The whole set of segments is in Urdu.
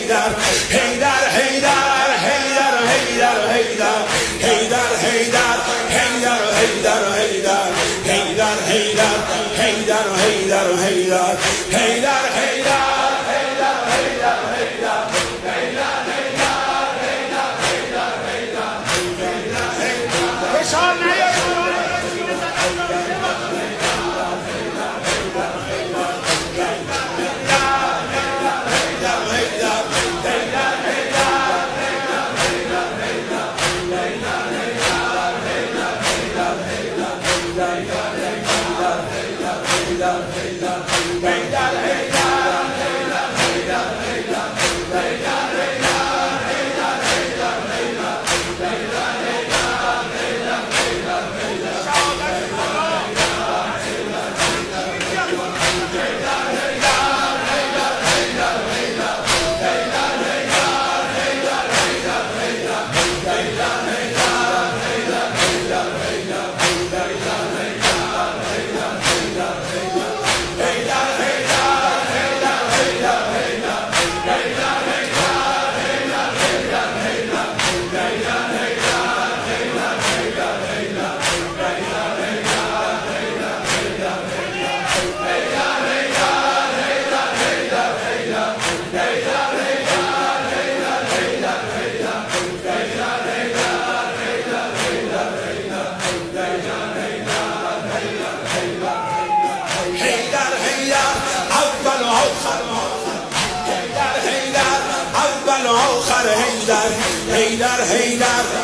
حیدر حیدر حیدر حیدر حیدر حیدر حیدر حیدر حیدر حیدر حیدر حیدر حیدر حیدر حیدر حیدر حیدر حیدر حیدر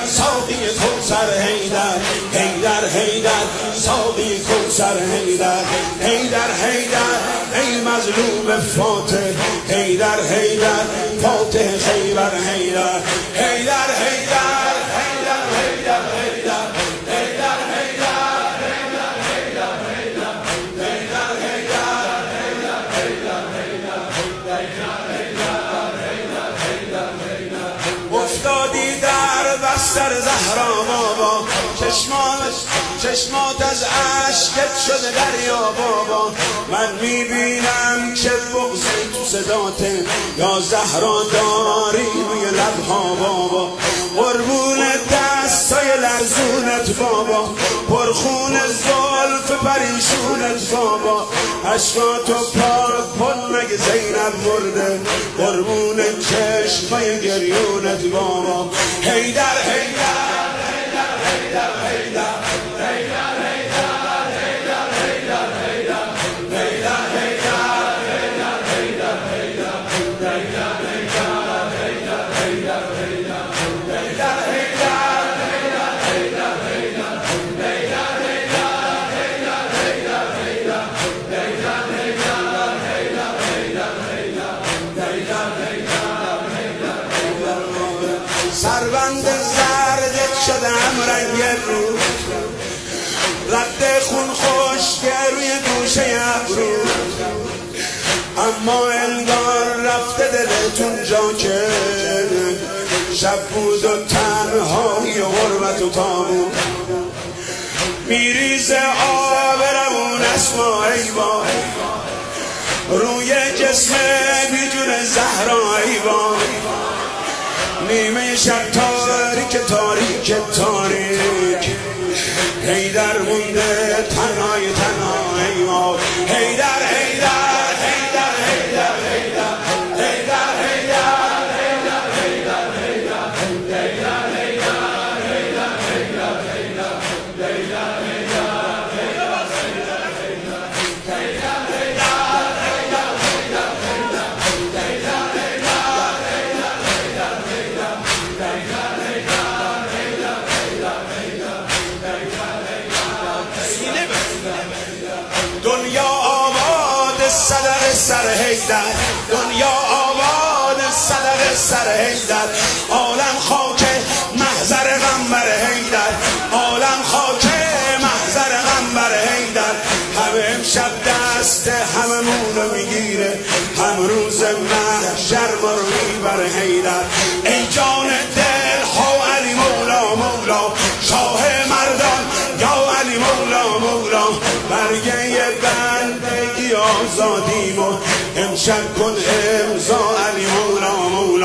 ساقی کوثر حیدر حیدر حیدر ساقی کوثر حیدر حیدر حیدر ای مظلوم فاتح حیدر حیدر فاتح خیبر حیدر حیدر حیدر حیدر حیدر حیدر افتادی در بستر زهرا بابا چشمات از اشکت شده دریا بابا من میبینم چه بغضی تو صداته یا زهرا داری روی لبها بابا قربون دستای لرزونت بابا پرخون زلف پریشونت بابا اشکاتو پاک کن مگه زینب مرده قربون چشمای گریونت بابا حیدر حیدر حیدر حیدر سربند زردت شدم رنگ رو رد خون خشک روی گوشه ابرو اما انگار رفته دلتون جا که شب بود و تنهایی و غربت و تابون میریزه آب روون اسما ای با روی جسم بیجون زهرا ای با نیمه شب تاریک تاریک تاریک حیدر مونده تنهای تنهای ما حیدر حیدر حیدر حیدر حیدر حیدر حیدر حیدر حیدر دنیا آباد صدق سر حیدر دنیا آباد صدق سر حیدر عالم خاک محضر غمبر حیدر عالم خاک محضر غمبر حیدر همه امشب دست هممونو میگیره هم روز محشر ما رو میبر حیدر ای جان دل ها علی مولا مولا شاه مردان یا علی مولا مولا برگه بندگی آزادیمو امشب کن امضا علی مولا مولا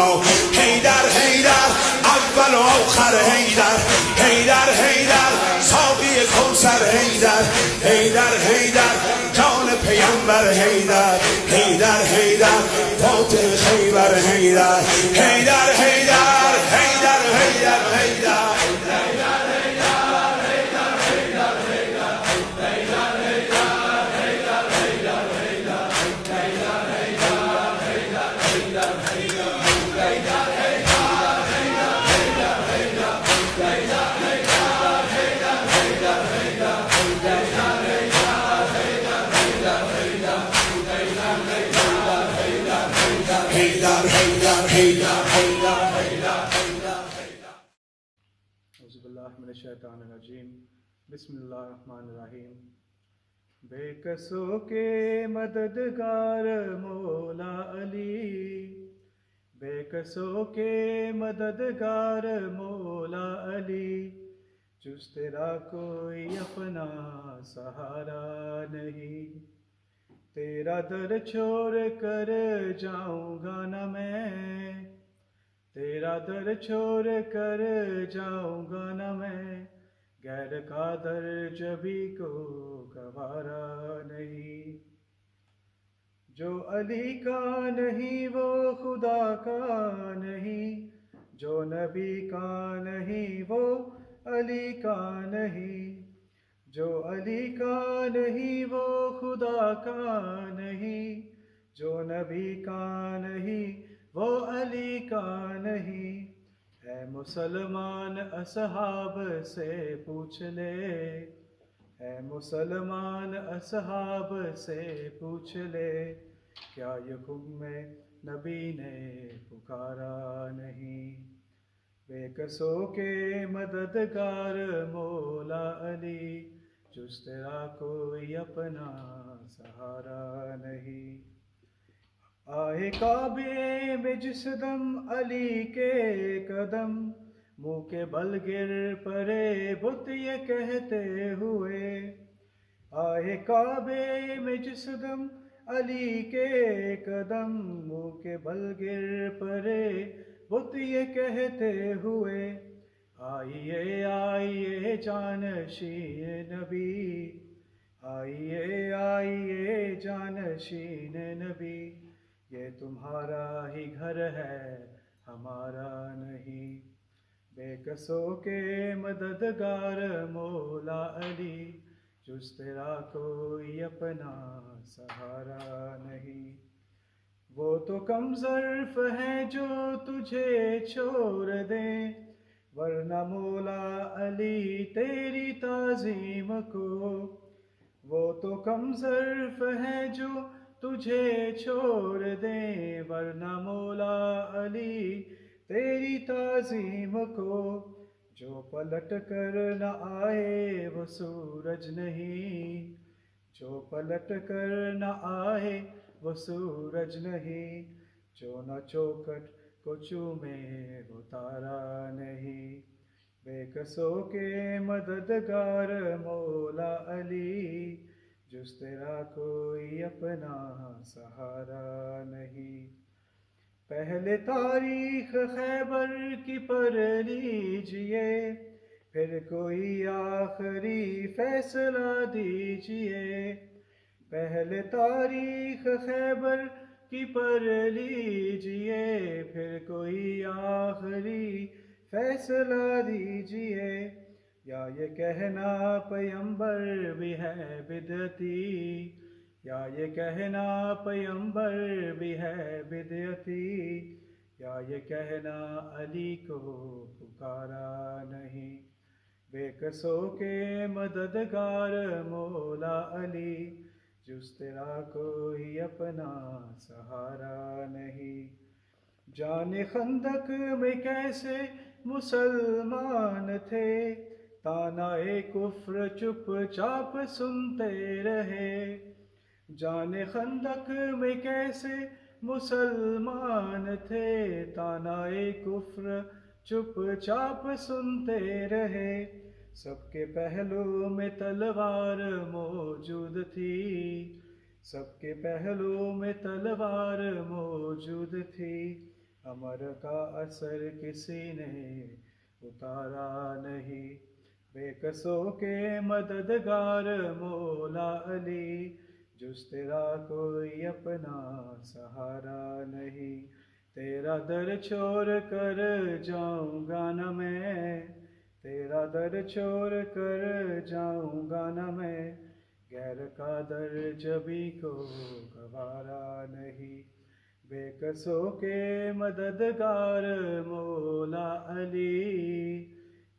آخر حیدر حیدر حیدر ساقی کوثر حیدر حیدر حیدر جان پیامبر حیدر حیدر حیدر فاتح خیبر حیدر حیدر حیدر حیدر حیدر حیدر اعوذ باللہ من الشیطان الرجیم بسم اللہ الرحمن الرحیم بے کسوں کے مددگار مولا علی بے کسوں کے مددگار مولا علی جز تیرا کوئی اپنا سہارا نہیں تیرا در چھوڑ کر جاؤں گا نہ میں تیرا در چھوڑ کر جاؤں گا نہ میں غیر کا در جبھی کو گوارا نہیں جو علی کا نہیں وہ خدا کا نہیں جو نبی کا نہیں وہ علی کا نہیں جو علی کا نہیں وہ خدا کا نہیں جو نبی کا نہیں وہ علی کا نہیں اے مسلمان اصحاب سے پوچھ لے اے مسلمان اصحاب سے پوچھ لے کیا یہ حکم نبی نے پکارا نہیں بے کسوں کے مددگار مولا علی جز تیرا کوئی اپنا سہارا نہیں آئے کعبے میں جس دم علی کے قدم منہ کے بل گر پڑے بت یہ کہتے ہوئے آئے کعبے میں جس دم علی کے قدم منہ کے بل گر پڑے بت یہ کہتے ہوئے آئیے آئیے جانشین نبی آئیے آئیے جانشین نبی یہ تمہارا ہی گھر ہے ہمارا نہیں بے کسوں کے مددگار مولا علی جز تیرا کوئی اپنا سہارا نہیں وہ تو کم ظرف ہیں جو تجھے چھوڑ دیں ورنہ مولا علی تیری تعظیم کو وہ تو کم ظرف ہیں جو تجھے چھوڑ دیں ورنہ مولا علی تیری تعظیم کو جو پلٹ کر نہ آئے وہ سورج نہیں جو پلٹ کر نہ آئے وہ سورج نہیں جو نہ چوکٹ کو چومے وہ تارا نہیں بے کسوں کے مددگار مولا علی جز تیرا کوئی اپنا سہارا نہیں پہلے تاریخ خیبر کی پڑھ لیجئے پھر کوئی آخری فیصلہ دیجئے پہلے تاریخ خیبر کی پڑھ لیجئے پھر کوئی آخری فیصلہ دیجئے یا یہ کہنا پیمبر بھی ہے بدعتی یا یہ کہنا پیمبر بھی ہے بدعتی یا یہ کہنا علی کو پکارا نہیں بے کسوں کے مددگار مولا علی جز تیرا کوئی اپنا سہارا نہیں جان خندق میں کیسے مسلمان تھے تانائے کفر چپ چاپ سنتے رہے جان خندق میں کیسے مسلمان تھے تانائے کفر چپ چاپ سنتے رہے سب کے پہلو میں تلوار موجود تھی سب کے پہلو میں تلوار موجود تھی امر کا اثر کسی نے اتارا نہیں، بے کسوں کے مددگار مولا علی، جز تیرا کوئی اپنا سہارا نہیں، تیرا در چھوڑ کر جاؤں گا نہ میں، تیرا در چھوڑ کر جاؤں گا نہ میں، غیر کا در جبھی کو گوارا نہیں، بے کسوں کے مددگار مولا علی،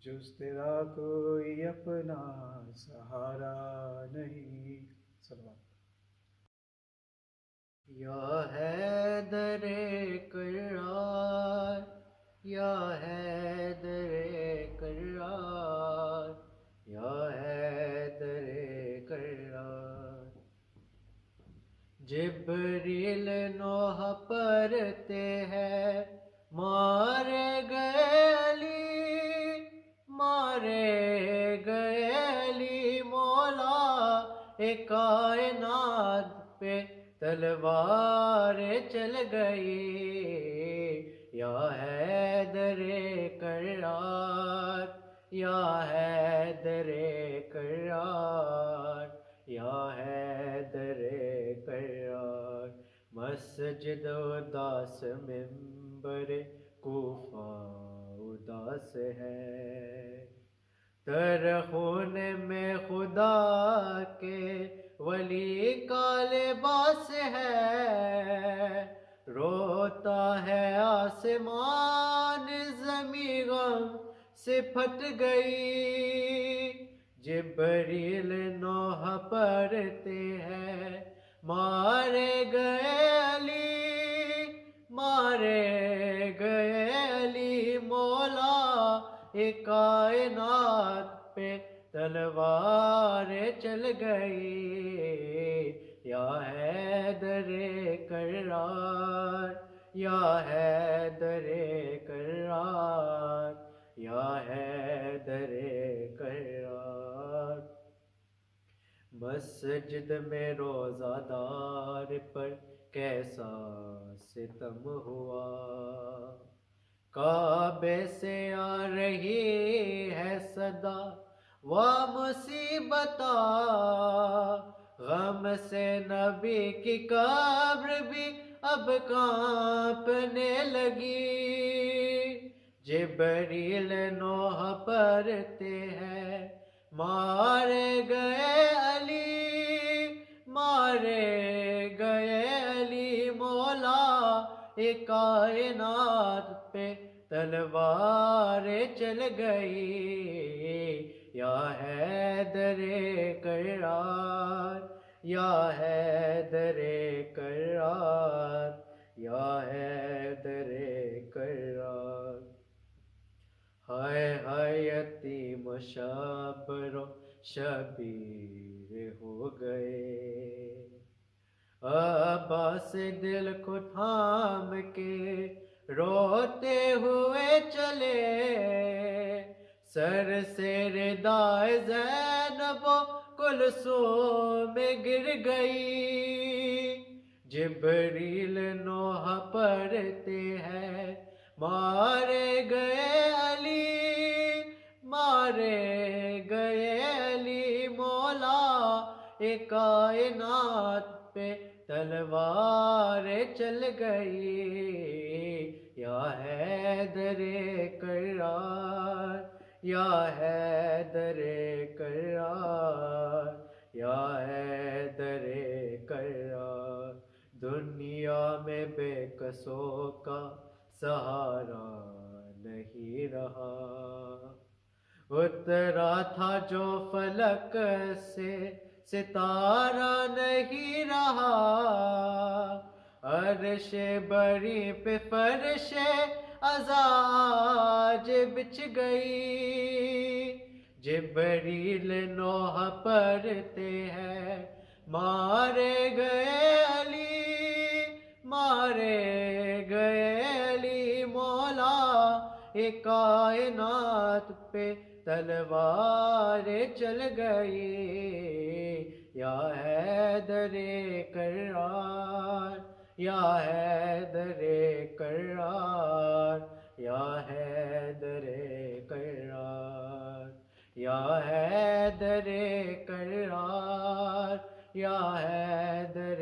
جز تیرا کوئی اپنا سہارا نہیں۔ صلوات۔ یا حیدر کرار، یا حیدر کرار، یا حیدر کرار، جبریل نوح پرتے ہیں مارے گئے علی، مارے گئے علی، مولا کائنات پہ تلوار چل گئی، یا حیدر کرار، یا حیدر کرار، یا حیدر کرار، مسجد اداس منبر کوفہ اداس ہے، تر خون میں خدا کے ولی کا لباس ہے، روتا ہے آسمان، زمین غم سے پھٹ گئی، جبریل نوح پرتے ہیں مارے گئے علی، مارے گئے علی، مولا کائنات پہ تلوار چل گئی، یا حیدر کرار، یا حیدر کرار، یا حیدر کرار، مسجد میں روزہ دار پر کیسا ستم ہوا، کعبے سے آ رہی ہے صدا و مصیبت، غم سے نبی کی قبر بھی اب کانپنے لگی، جبریل نوح پرتے ہیں مارے گئے علی، مارے گئے علی، مولا کائنات پہ تلوار چل گئی، یا حیدر کرار، یا حیدر کرار، یا حیدر کرار، ہائے ہائے یتیم شبر و شبیر ہو گئے، عباس دل کو تھام کے روتے ہوئے چلے، سر سے ردائے زینب و کلثوم گر گئی، جبریل نوح پرتے ہیں مارے گئے علی، مارے گئے علی، مولا کائنات پہ تلوار چل گئی، یا حیدر کرار، یا حیدر کرار، یا حیدر کرار، دنیا میں بے کسوں کا سہارا نہیں رہا، اترا تھا جو فلک سے ستارہ نہیں رہا، عرش بری پہ فرش عزاج بچھ گئی، جبریل نوح پرتے ہیں مارے گئے علی، مارے گئے علی، مولا کائنات پہ تلوار چل گئی، یا حیدر کرار، یا حیدر کرار، یا حیدر کرار۔ حیدر کرار یا حیدر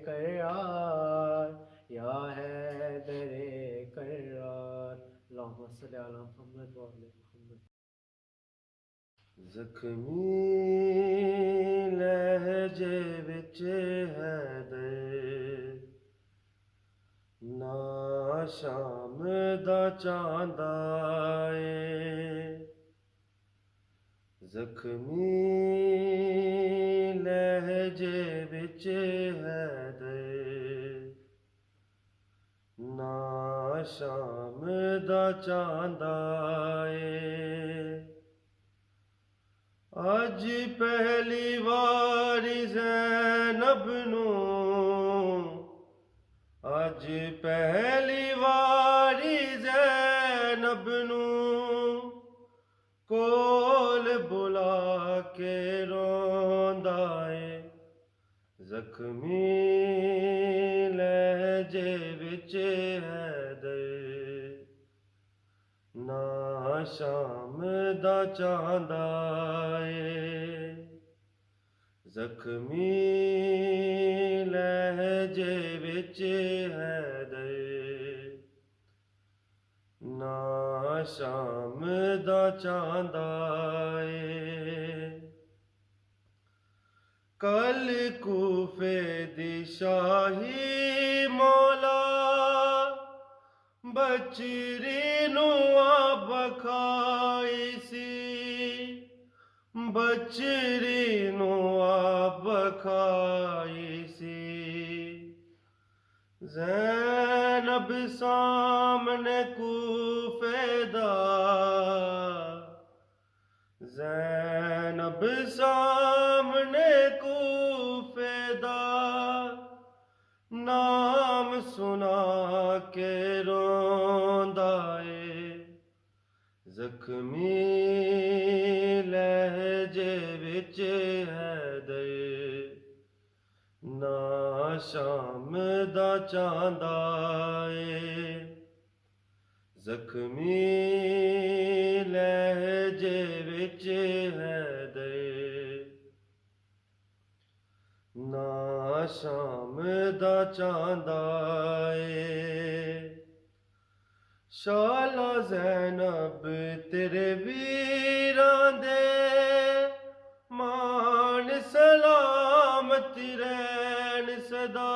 کرار یا حیدر کرار اللہم صلی علی محمد و علی محمد زخمی لہجے وچ حیدر نا شام دا چاند آئے زخمی لہجے وچ حیدر نا شام دا چاند آئے اج پہلی واری زینب نو اج پہلی واری زینب نو کول بلا کے روندا اے زخمی لہجے وچ حیدر نا شام دا چاند آئے زخمی لہجے وچ حیدر نا شام دا چاند آئے کل کوفے دی شاہی مولا بچری نو آب کھائی سی بچری نو آب کھائی سی زینب سامنے کوفے دا زینب سامنے کوفے دا نام سنا کے روندا اے زخمی لہجے وچ حیدر نا شام دا چاند آئے زخمی لہجے وچ حیدر نا شام دا چاند آئے شالا زینب تیرے ویران دے مان سلامت رہن صدا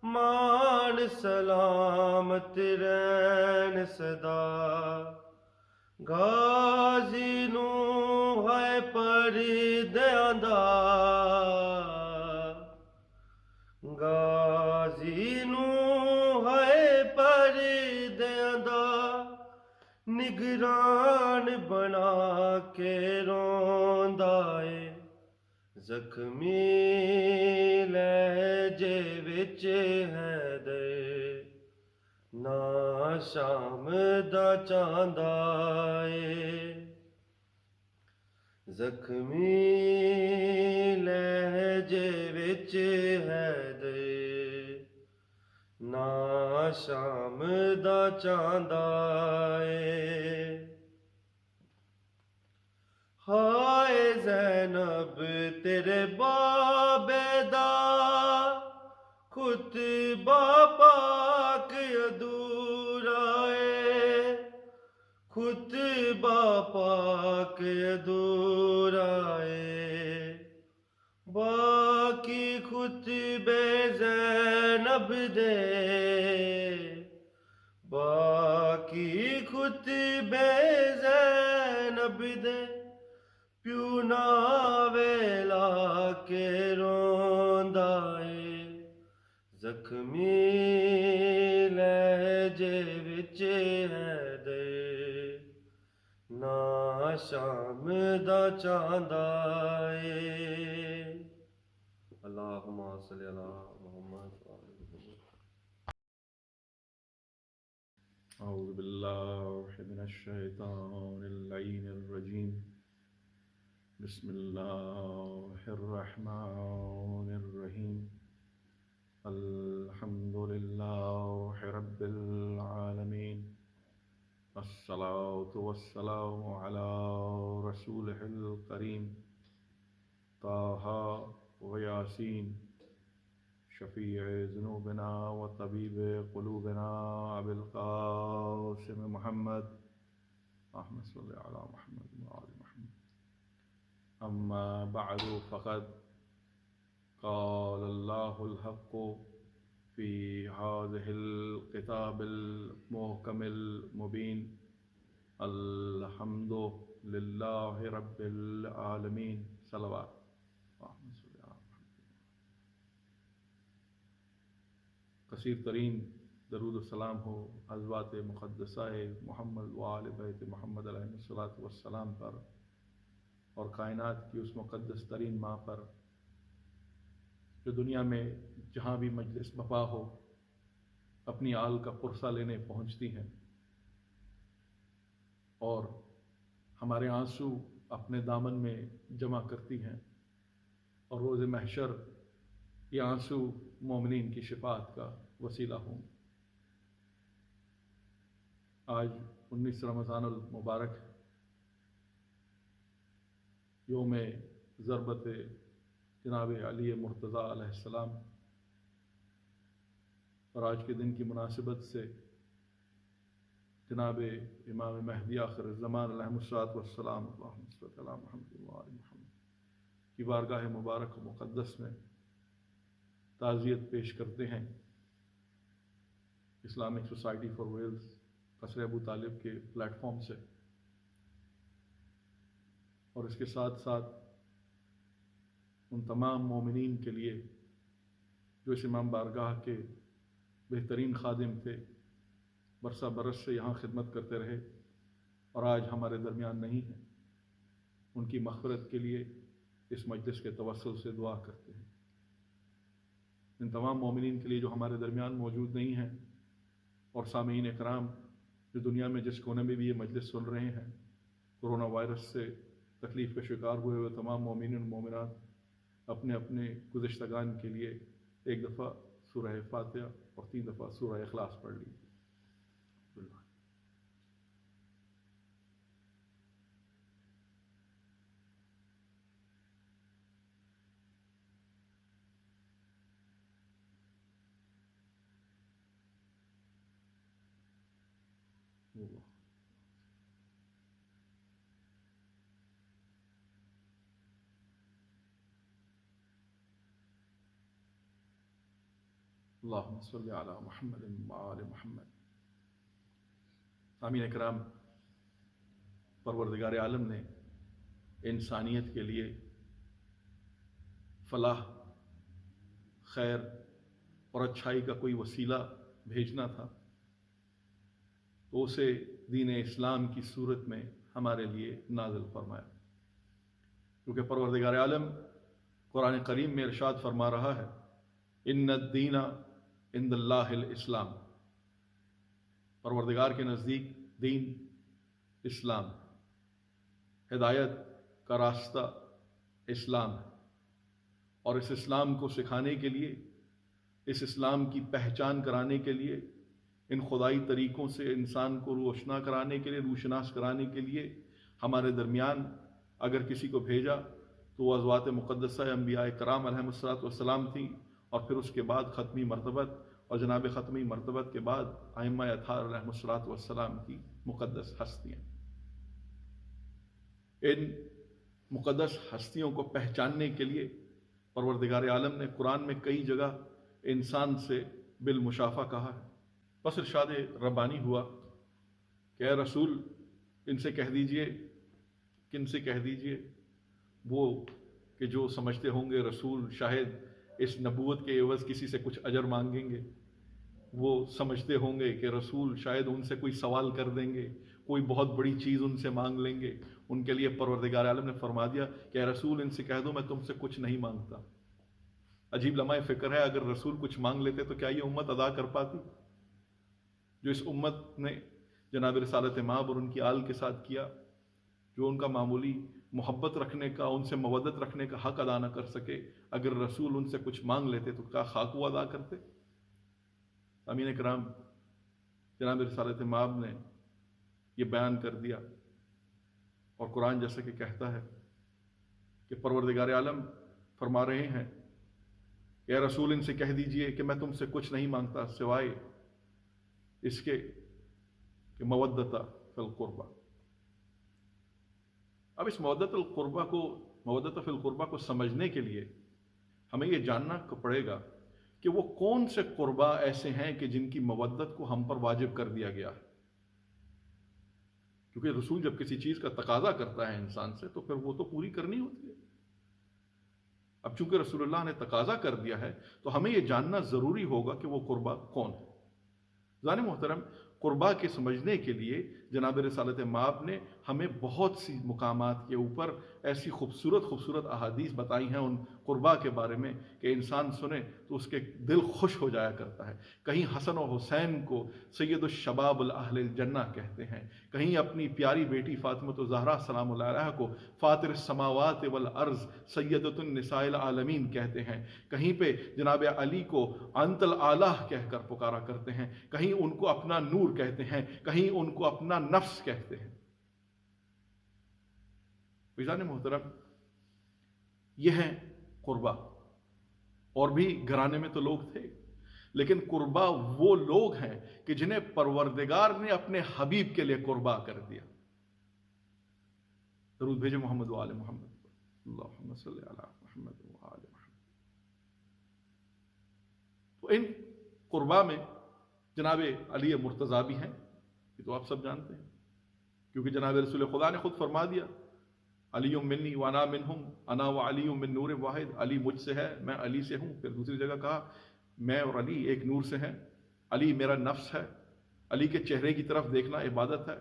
مان سلامت رہن صدا غازی نو ہے پردیاں دا غازی نو ہے پردیاں دا نگران بنا کے روندا اے زخمی لہجے وچ حیدر نا شام دا چاند آئے زخمی لہجے وچ حیدر نا شام دا چاند آئے ہائے زینب تیرے بابے دا خطبہ پاک ادھورا اے خطبہ پاک ادھورا اے باقی خطبے زینب دے باقی خطبے زینب دے پیو ناویلا کے روندا اے زخمی لہجے وچ حیدر نا شام دا چاند آئے اللہم صلی علی محمد اعوذ باللہ من الشیطان اللعین الرجیم بسم اللہ الرحمن الرحیم الحمد للہ رب العالمین الصلاة والسلام على رسوله الكريم طه وياسين شفيع ذنوبنا وطبيب قلوبنا أبي القاسم محمد اللهم صل على محمد وآل محمد أما بعد فقد قال الله الحق في هذه الكتاب المحكم المبين الحمد لله رب العالمين صلوات اللهم صل على محمد. کثیر ترین درود و سلام ہو حضرات مقدسہ محمد و آل بیت محمد علیہ الصلوۃ والسلام پر اور کائنات کی اس مقدس ترین ماں پر جو دنیا میں جہاں بھی مجلس بپا ہو اپنی آل کا پرسہ لینے پہنچتی ہیں اور ہمارے آنسو اپنے دامن میں جمع کرتی ہیں اور روز محشر یہ آنسو مومنین کی شفاعت کا وسیلہ ہوں. آج 19 رمضان المبارک یوم ضربت جناب علی مرتضیٰ علیہ السلام اور آج کے دن کی مناسبت سے جناب امام مہدی آخر الزمان علیہ الصلوۃ والسلام اللہم صل علی محمد و آل محمد کی بارگاہ مبارک و مقدس میں تعزیت پیش کرتے ہیں. اسلامک سوسائٹی فار ویلز قصر ابو طالب کے پلیٹ فارم سے اور اس کے ساتھ ساتھ ان تمام مومنین کے لیے جو اس امام بارگاہ کے بہترین خادم تھے، برسہ برس سے یہاں خدمت کرتے رہے اور آج ہمارے درمیان نہیں ہیں، ان کی مغفرت کے لیے اس مجلس کے توسل سے دعا کرتے ہیں. ان تمام مومنین کے لیے جو ہمارے درمیان موجود نہیں ہیں اور سامعین اکرام جو دنیا میں جس کونے میں بھی یہ مجلس سن رہے ہیں، کرونا وائرس سے تکلیف کا شکار ہوئے ہوئے تمام مومنین و مومنات اپنے اپنے گزشتگان کے لیے ایک دفعہ سورہ فاتحہ اور 3 دفعہ سورہ اخلاص پڑھ لی. اللہم صلی علی محمد و آل محمد. سامعین اکرام، پروردگار عالم نے انسانیت کے لیے فلاح، خیر اور اچھائی کا کوئی وسیلہ بھیجنا تھا تو اسے دین اسلام کی صورت میں ہمارے لیے نازل فرمایا، کیونکہ پروردگار عالم قرآن کریم میں ارشاد فرما رہا ہے ان الدین عند اللہ الاسلام. پروردگار کے نزدیک دین اسلام، ہدایت کا راستہ اسلام ہے، اور اس اسلام کو سکھانے کے لیے، اس اسلام کی پہچان کرانے کے لیے، ان خدائی طریقوں سے انسان کو روشنا کرانے کے لیے، روشناس کرانے کے لیے ہمارے درمیان اگر کسی کو بھیجا تو وہ ازواج مقدسہ انبیاء کرام علیہم الصلوۃ والسلام تھیں، اور پھر اس کے بعد ختمی مرتبت اور جناب ختمی مرتبت کے بعد ائمہ اطہار علیہم الصلوۃ والسلام کی مقدس ہستیاں. ان مقدس ہستیوں کو پہچاننے کے لیے پروردگار عالم نے قرآن میں کئی جگہ انسان سے بالمشافہ کہا ہے. بس ارشاد ربانی ہوا کہ اے رسول ان سے کہہ دیجئے، کن سے کہہ دیجئے؟ وہ کہ جو سمجھتے ہوں گے رسول شاید اس نبوت کے عوض کسی سے کچھ اجر مانگیں گے، وہ سمجھتے ہوں گے کہ رسول شاید ان سے کوئی سوال کر دیں گے، کوئی بہت بڑی چیز ان سے مانگ لیں گے. ان کے لیے پروردگار عالم نے فرما دیا کہ اے رسول ان سے کہہ دو میں تم سے کچھ نہیں مانگتا. عجیب لمحہ فکر ہے، اگر رسول کچھ مانگ لیتے تو کیا یہ امت ادا کر پاتی؟ جو اس امت نے جناب رسالت مآب اور ان کی آل کے ساتھ کیا، جو ان کا معمولی محبت رکھنے کا، ان سے مودت رکھنے کا حق ادا نہ کر سکے، اگر رسول ان سے کچھ مانگ لیتے تو کیا خاک وہ ادا کرتے؟ امین کرام، جناب رسالت مآب نے یہ بیان کر دیا، اور قرآن جیسے کہ کہتا ہے کہ پروردگار عالم فرما رہے ہیں اے رسول ان سے کہہ دیجئے کہ میں تم سے کچھ نہیں مانگتا سوائے اس کے کہ مودۃ فی القربہ۔ اب اس مودۃ فی القربہ کو سمجھنے کے لیے ہمیں یہ جاننا پڑے گا کہ وہ کون سے قربا ایسے ہیں کہ جن کی مودت کو ہم پر واجب کر دیا گیا ہے، کیونکہ رسول جب کسی چیز کا تقاضا کرتا ہے انسان سے تو پھر وہ تو پوری کرنی ہوتی ہے۔ اب چونکہ رسول اللہ نے تقاضا کر دیا ہے تو ہمیں یہ جاننا ضروری ہوگا کہ وہ قربا کون ہے۔ ذان محترم، قربا کے سمجھنے کے لیے جناب رسالت مآب نے ہمیں بہت سی مقامات کے اوپر ایسی خوبصورت احادیث بتائی ہیں ان قربا کے بارے میں کہ انسان سنے تو اس کے دل خوش ہو جایا کرتا ہے۔ کہیں حسن و حسین کو سید الشباب الاہل الجنہ کہتے ہیں، کہیں اپنی پیاری بیٹی فاطمۃ الزہرا سلام اللہ علیہا کو فاطر السماوات والارض سیدۃ النساء العالمین کہتے ہیں، کہیں پہ جناب علی کو انت الاعلیٰ کہہ کر پکارا کرتے ہیں، کہیں ان کو اپنا نور کہتے ہیں، کہیں ان کو اپنا نفس کہتے ہیں۔ فیضان محترم، یہ ہیں قربا، اور بھی گھرانے میں تو لوگ تھے، لیکن قربا وہ لوگ ہیں کہ جنہیں پروردگار نے اپنے حبیب کے لیے قربا کر دیا۔ درود بھیجے محمد و آل محمد، اللہم صلی علی محمد و آل محمد۔ تو ان قربا میں جناب علی مرتضیٰ بھی ہیں، یہ تو آپ سب جانتے ہیں، کیونکہ جناب رسول خدا نے خود فرما دیا علی منی وانا منہم انا وعلی من نور واحد، علی مجھ سے ہے، میں علی سے ہوں۔ پھر دوسری جگہ کہا میں اور علی ایک نور سے ہیں، علی میرا نفس ہے، علی کے چہرے کی طرف دیکھنا عبادت ہے۔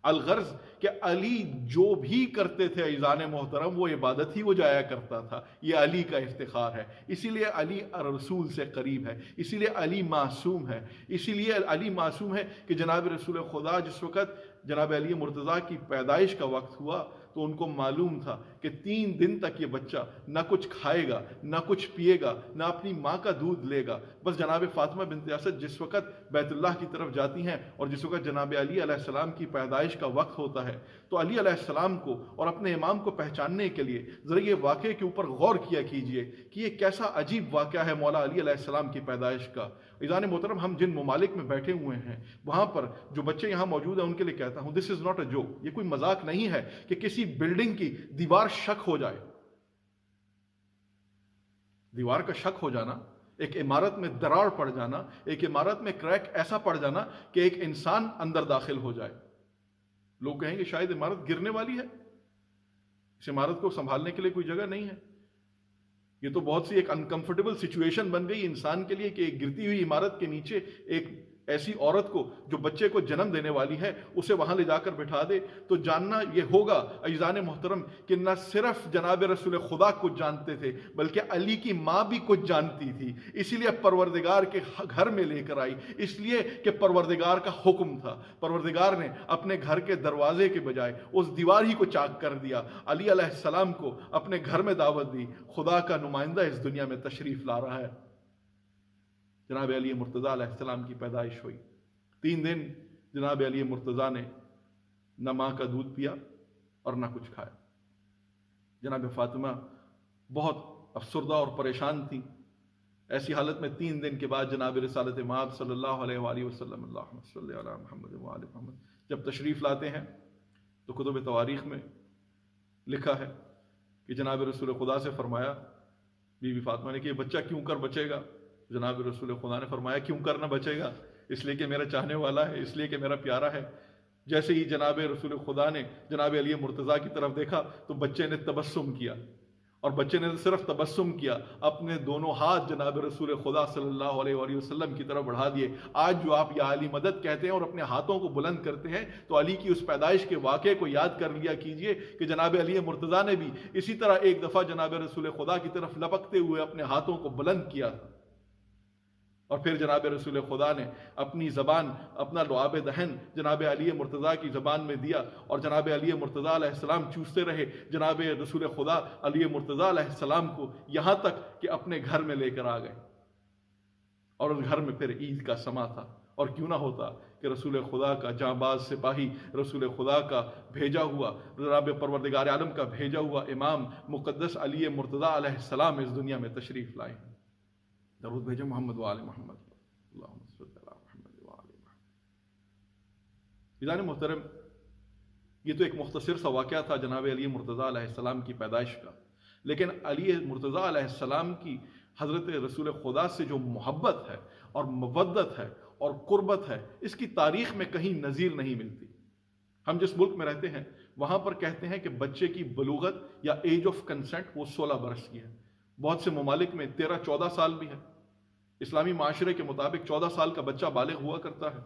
الغرض کہ علی جو بھی کرتے تھے عزیزان محترم وہ عبادت ہی وہ جایا کرتا تھا، یہ علی کا افتخار ہے۔ اسی لیے علی رسول سے قریب ہے، اسی لیے علی معصوم ہے، اسی لیے علی معصوم ہے کہ جناب رسول خدا جس وقت جناب علی مرتضیٰ کی پیدائش کا وقت ہوا تو ان کو معلوم تھا کہ 3 دن تک یہ بچہ نہ کچھ کھائے گا، نہ کچھ پیے گا، نہ اپنی ماں کا دودھ لے گا۔ بس جناب فاطمہ بنت اسد جس وقت بیت اللہ کی طرف جاتی ہیں اور جس وقت جناب علی علیہ السلام کی پیدائش کا وقت ہوتا ہے تو علی علیہ السلام کو اور اپنے امام کو پہچاننے کے لیے ذرا یہ واقعے کے اوپر غور کیا کیجئے کہ یہ کیسا عجیب واقعہ ہے مولا علی علیہ السلام کی پیدائش کا۔ عزیزان محترم، ہم جن ممالک میں بیٹھے ہوئے ہیں وہاں پر جو بچے یہاں موجود ہیں ان کے لیے کہتا ہوں دس از ناٹ اے جوک، یہ کوئی مذاق نہیں ہے کہ کسی بلڈنگ کی دیوار شک ہو جائے۔ دیوار کا شک ہو جانا، ایک عمارت میں دراڑ پڑ جانا، ایک عمارت میں کریک ایسا پڑ جانا کہ ایک انسان اندر داخل ہو جائے، لوگ کہیں گے شاید عمارت گرنے والی ہے، اس عمارت کو سنبھالنے کے لیے کوئی جگہ نہیں ہے۔ یہ تو بہت سی ایک انکمفرٹیبل سچویشن بن گئی انسان کے لیے کہ ایک گرتی ہوئی عمارت کے نیچے ایک ایسی عورت کو جو بچے کو جنم دینے والی ہے اسے وہاں لے جا کر بٹھا دے، تو جاننا یہ ہوگا عزیزان محترم کہ نہ صرف جناب رسول خدا کچھ جانتے تھے بلکہ علی کی ماں بھی کچھ جانتی تھی، اسی لیے پروردگار کے گھر میں لے کر آئی، اس لیے کہ پروردگار کا حکم تھا۔ پروردگار نے اپنے گھر کے دروازے کے بجائے اس دیوار ہی کو چاک کر دیا، علی علیہ السلام کو اپنے گھر میں دعوت دی، خدا کا نمائندہ اس دنیا میں تشریف لا رہا ہے۔ جناب علی مرتضیٰ علیہ السلام کی پیدائش ہوئی، 3 دن جناب علی مرتضیٰ نے نہ ماں کا دودھ پیا اور نہ کچھ کھایا۔ جناب فاطمہ بہت افسردہ اور پریشان تھی۔ ایسی حالت میں 3 دن کے بعد جناب رسالت مآب صلی اللہ علیہ وآلہ وسلم اللہم صلی علی محمد و آل محمد جب تشریف لاتے ہیں تو کتب تواریخ میں لکھا ہے کہ جناب رسول خدا سے فرمایا، بی بی فاطمہ نے کہ یہ بچہ کیوں کر بچے گا؟ جناب رسول خدا نے فرمایا کیوں کر نہ بچے گا؟ اس لیے کہ میرا چاہنے والا ہے، اس لیے کہ میرا پیارا ہے۔ جیسے ہی جناب رسول خدا نے جناب علی مرتضیٰ کی طرف دیکھا تو بچے نے تبسم کیا، اور بچے نے صرف تبسم کیا، اپنے دونوں ہاتھ جناب رسول خدا صلی اللہ علیہ وآلہ وسلم کی طرف بڑھا دیے۔ آج جو آپ یا علی مدد کہتے ہیں اور اپنے ہاتھوں کو بلند کرتے ہیں تو علی کی اس پیدائش کے واقعے کو یاد کر لیا کیجئے کہ جناب علی مرتضیٰ نے بھی اسی طرح ایک دفعہ جناب رسول خدا کی طرف لپکتے ہوئے اپنے ہاتھوں کو بلند کیا تھا، اور پھر جناب رسول خدا نے اپنی زبان، اپنا لعاب دہن جناب علی مرتضیٰ کی زبان میں دیا، اور جناب علی مرتضیٰ علیہ السلام چوستے رہے جناب رسول خدا علی مرتضیٰ علیہ السلام کو، یہاں تک کہ اپنے گھر میں لے کر آ گئے، اور اس گھر میں پھر عید کا سما تھا، اور کیوں نہ ہوتا کہ رسول خدا کا جانباز سپاہی، رسول خدا کا بھیجا ہوا، جناب پروردگار عالم کا بھیجا ہوا امام مقدس علی مرتضیٰ علیہ السلام اس دنیا میں تشریف لائے ہیں۔ درود بھیجو محمد و آل محمد، اللہم صلی علی محمد و آل محمد۔ عزیزان محترم، یہ تو ایک مختصر سا واقعہ تھا جناب علی مرتضیٰ علیہ السلام کی پیدائش کا، لیکن علی مرتضیٰ علیہ السلام کی حضرت رسول خدا سے جو محبت ہے اور مودت ہے اور قربت ہے، اس کی تاریخ میں کہیں نظیر نہیں ملتی۔ ہم جس ملک میں رہتے ہیں وہاں پر کہتے ہیں کہ بچے کی بلوغت یا ایج آف کنسنٹ وہ 16 برس کی ہے، بہت سے ممالک میں 13-14 سال بھی ہے۔ اسلامی معاشرے کے مطابق 14 سال کا بچہ بالغ ہوا کرتا ہے۔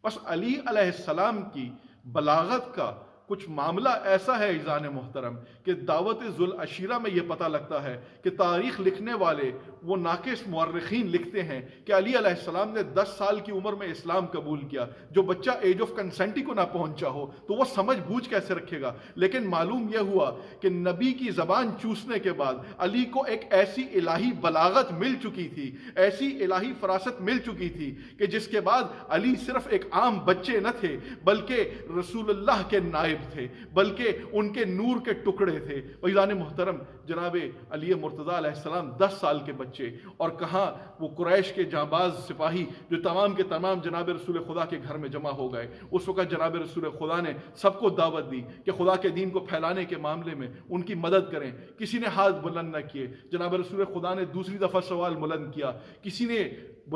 بس علی علیہ السلام کی بلاغت کا کچھ معاملہ ایسا ہے عزیزان محترم کہ دعوت ذوالعشیرہ میں یہ پتہ لگتا ہے کہ تاریخ لکھنے والے وہ ناقص مورخین لکھتے ہیں کہ علی علیہ السلام نے 10 سال کی عمر میں اسلام قبول کیا۔ جو بچہ ایج آف کنسنٹ کو نہ پہنچا ہو تو وہ سمجھ بوجھ کیسے رکھے گا؟ لیکن معلوم یہ ہوا کہ نبی کی زبان چوسنے کے بعد علی کو ایک ایسی الہی بلاغت مل چکی تھی، ایسی الہی فراست مل چکی تھی کہ جس کے بعد علی صرف ایک عام بچے نہ تھے بلکہ رسول اللہ کے نائب تھے، بلکہ ان کے نور کے ٹکڑے تھے۔ عزیزان محترم، جناب علی مرتضیٰ علیہ السلام 10 سال کے بچے، اور کہاں وہ قریش کے جانباز سپاہی جو تمام کے تمام جناب رسول خدا کے گھر میں جمع ہو گئے۔ اس وقت جناب رسول خدا نے سب کو دعوت دی کہ خدا کے دین کو پھیلانے کے معاملے میں ان کی مدد کریں۔ کسی نے ہاتھ بلند نہ کیے۔ جناب رسول خدا نے دوسری دفعہ سوال بلند کیا، کسی نے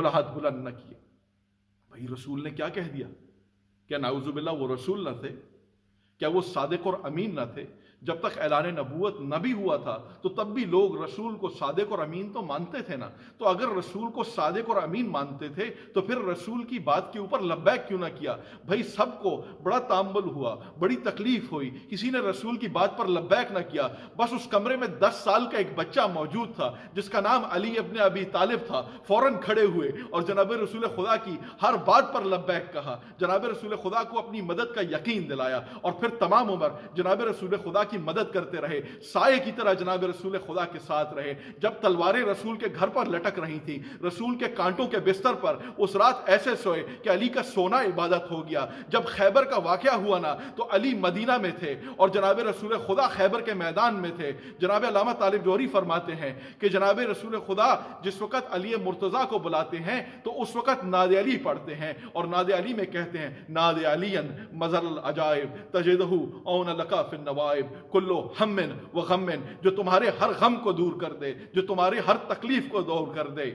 ہاتھ بلند نہ کیے۔ بھائی رسول نے کیا کہہ دیا؟ کیا نعوذ باللہ وہ رسول نہ تھے؟ کیا وہ صادق اور امین نہ تھے؟ جب تک اعلان نبوت نہ بھی ہوا تھا تو تب بھی لوگ رسول کو صادق اور امین تو مانتے تھے نا۔ تو اگر رسول کو صادق اور امین مانتے تھے تو پھر رسول کی بات کے اوپر لبیک کیوں نہ کیا؟ بھائی سب کو بڑا تامل ہوا، بڑی تکلیف ہوئی، کسی نے رسول کی بات پر لبیک نہ کیا۔ بس اس کمرے میں 10 سال کا ایک بچہ موجود تھا جس کا نام علی ابن ابی طالب تھا۔ فوراً کھڑے ہوئے اور جناب رسول خدا کی ہر بات پر لبیک کہا، جناب رسول خدا کو اپنی مدد کا یقین دلایا، اور پھر تمام عمر جناب رسول خدا کی مدد کرتے رہے، سائے کی طرح جناب رسول خدا کے ساتھ رہے۔ جب تلواریں رسول کے گھر پر لٹک رہی تھیں، رسول کے کانٹوں کے بستر پر اس رات ایسے سوئے کہ علی کا سونا عبادت ہو گیا۔ جب خیبر کا واقعہ ہوا نا تو علی مدینہ میں تھے اور جناب رسول خدا خیبر کے میدان میں تھے۔ جناب علامہ طالب جوہری فرماتے ہیں کہ جناب رسول خدا جس وقت علی مرتضیٰ کو بلاتے ہیں تو اس وقت ناد علی پڑھتے ہیں، اور ناد علی میں کہتے ہیں ناد علی مظہر العجائب تجدہ اون لکا فی النوائب کلو ہم و غم، جو تمہارے ہر غم کو دور کر دے، جو تمہارے ہر تکلیف کو دور کر دے،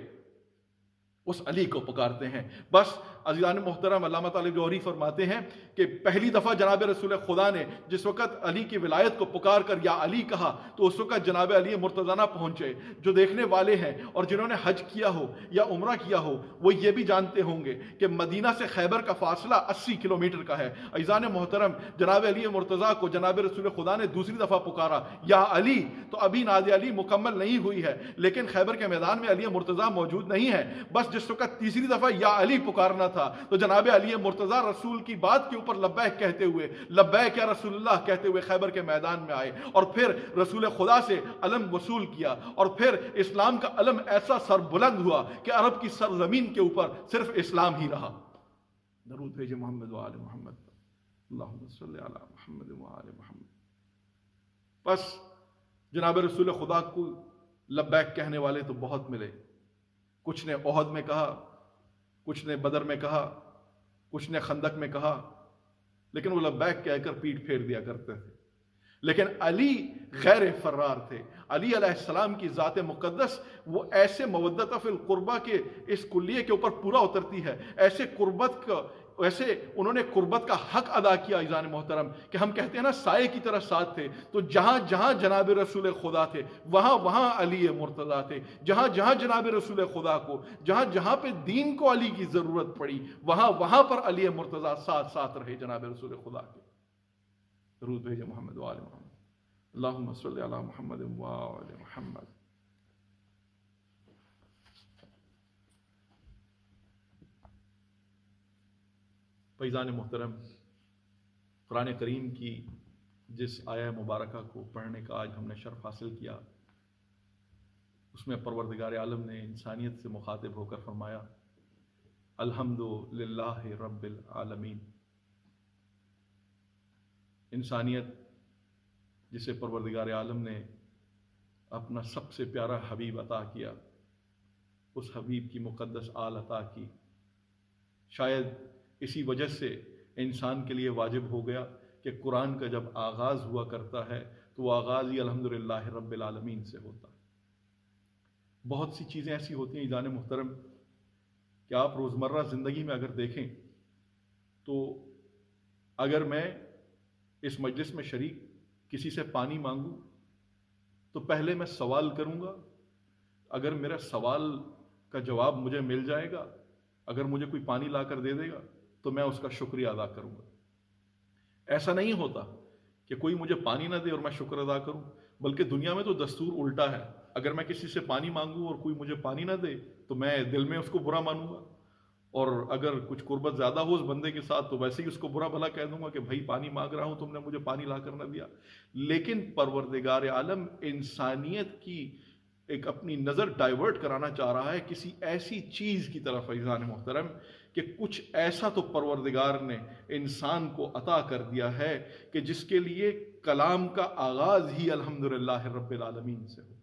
اس علی کو پکارتے ہیں۔ بس عزیزان محترم، علامہ طالب جوہری فرماتے ہیں کہ پہلی دفعہ جناب رسول خدا نے جس وقت علی کی ولایت کو پکار کر یا علی کہا تو اس وقت جناب علی مرتضیٰ نہ پہنچے۔ جو دیکھنے والے ہیں اور جنہوں نے حج کیا ہو یا عمرہ کیا ہو وہ یہ بھی جانتے ہوں گے کہ مدینہ سے خیبر کا فاصلہ 80 کلومیٹر کا ہے۔ عزیزان محترم، جناب علی مرتضیٰ کو جناب رسول خدا نے دوسری دفعہ پکارا یا علی، تو ابھی ناد علی مکمل نہیں ہوئی ہے، لیکن خیبر کے میدان میں علی مرتضیٰ موجود نہیں ہے۔ بس جس وقت تیسری دفعہ یا علی پکارنا تھا تو جناب علی مرتضیٰ رسول کی بات کے اوپر لبیک کہتے ہوئے، لبیک یا رسول اللہ کہتے ہوئے خیبر کے میدان میں آئے، اور پھر رسول خدا سے علم وصول کیا، اور پھر اسلام کا علم ایسا سر بلند ہوا کہ عرب کی سرزمین کے اوپر صرف اسلام ہی رہا۔ درود بھیجے محمد و آل محمد، اللہم صلی علی محمد و آل محمد۔ بس جناب رسول خدا کو لبیک کہنے والے تو بہت ملے، کچھ نے احد میں کہا، کچھ نے بدر میں کہا، کچھ نے خندق میں کہا، لیکن وہ لبیک کہہ کر پیٹ پھیر دیا کرتے تھے۔ لیکن علی غیر فرار تھے۔ علی علیہ السلام کی ذات مقدس وہ ایسے مودت فی القربہ کے اس کلیے کے اوپر پورا اترتی ہے، ایسے انہوں نے قربت کا حق ادا کیا عزیزان محترم کہ ہم کہتے ہیں نا سائے کی طرح ساتھ تھے۔ تو جہاں جہاں جناب رسول خدا تھے وہاں وہاں علی مرتضیٰ تھے، جہاں جہاں جناب رسول خدا کو، جہاں جہاں پہ دین کو علی کی ضرورت پڑی وہاں وہاں پر علی مرتضیٰ ساتھ ساتھ رہے جناب رسول خدا کے۔ درود بھیجے محمد و آل محمد، اللہم صلی علی محمد و آل محمد۔ فیضان محترم، قرآن کریم کی جس آیہ مبارکہ کو پڑھنے کا آج ہم نے شرف حاصل کیا، اس میں پروردگار عالم نے انسانیت سے مخاطب ہو کر فرمایا الحمدللہ رب العالمین۔ انسانیت جسے پروردگار عالم نے اپنا سب سے پیارا حبیب عطا کیا، اس حبیب کی مقدس آل عطا کی، شاید اسی وجہ سے انسان کے لیے واجب ہو گیا کہ قرآن کا جب آغاز ہوا کرتا ہے تو وہ آغاز ہی الحمدللہ رب العالمین سے ہوتا ہے۔ بہت سی چیزیں ایسی ہوتی ہیں ایذان محترم کہ آپ روزمرہ زندگی میں اگر دیکھیں تو اگر میں اس مجلس میں شریک کسی سے پانی مانگوں تو پہلے میں سوال کروں گا، اگر میرا سوال کا جواب مجھے مل جائے گا، اگر مجھے کوئی پانی لا کر دے دے گا تو میں اس کا شکریہ ادا کروں گا۔ ایسا نہیں ہوتا کہ کوئی مجھے پانی نہ دے اور میں شکر ادا کروں، بلکہ دنیا میں تو دستور الٹا ہے، اگر میں کسی سے پانی مانگوں اور کوئی مجھے پانی نہ دے تو میں دل میں اس کو برا مانوں گا، اور اگر کچھ قربت زیادہ ہو اس بندے کے ساتھ تو ویسے ہی اس کو برا بھلا کہہ دوں گا کہ بھائی پانی مانگ رہا ہوں تم نے مجھے پانی لا کر نہ دیا۔ لیکن پروردگار عالم انسانیت کی ایک اپنی نظر ڈائیورٹ کرانا چاہ رہا ہے کسی ایسی چیز کی طرف ایذان محترم کہ کچھ ایسا تو پروردگار نے انسان کو عطا کر دیا ہے کہ جس کے لیے کلام کا آغاز ہی الحمدللہ رب العالمین سے ہو۔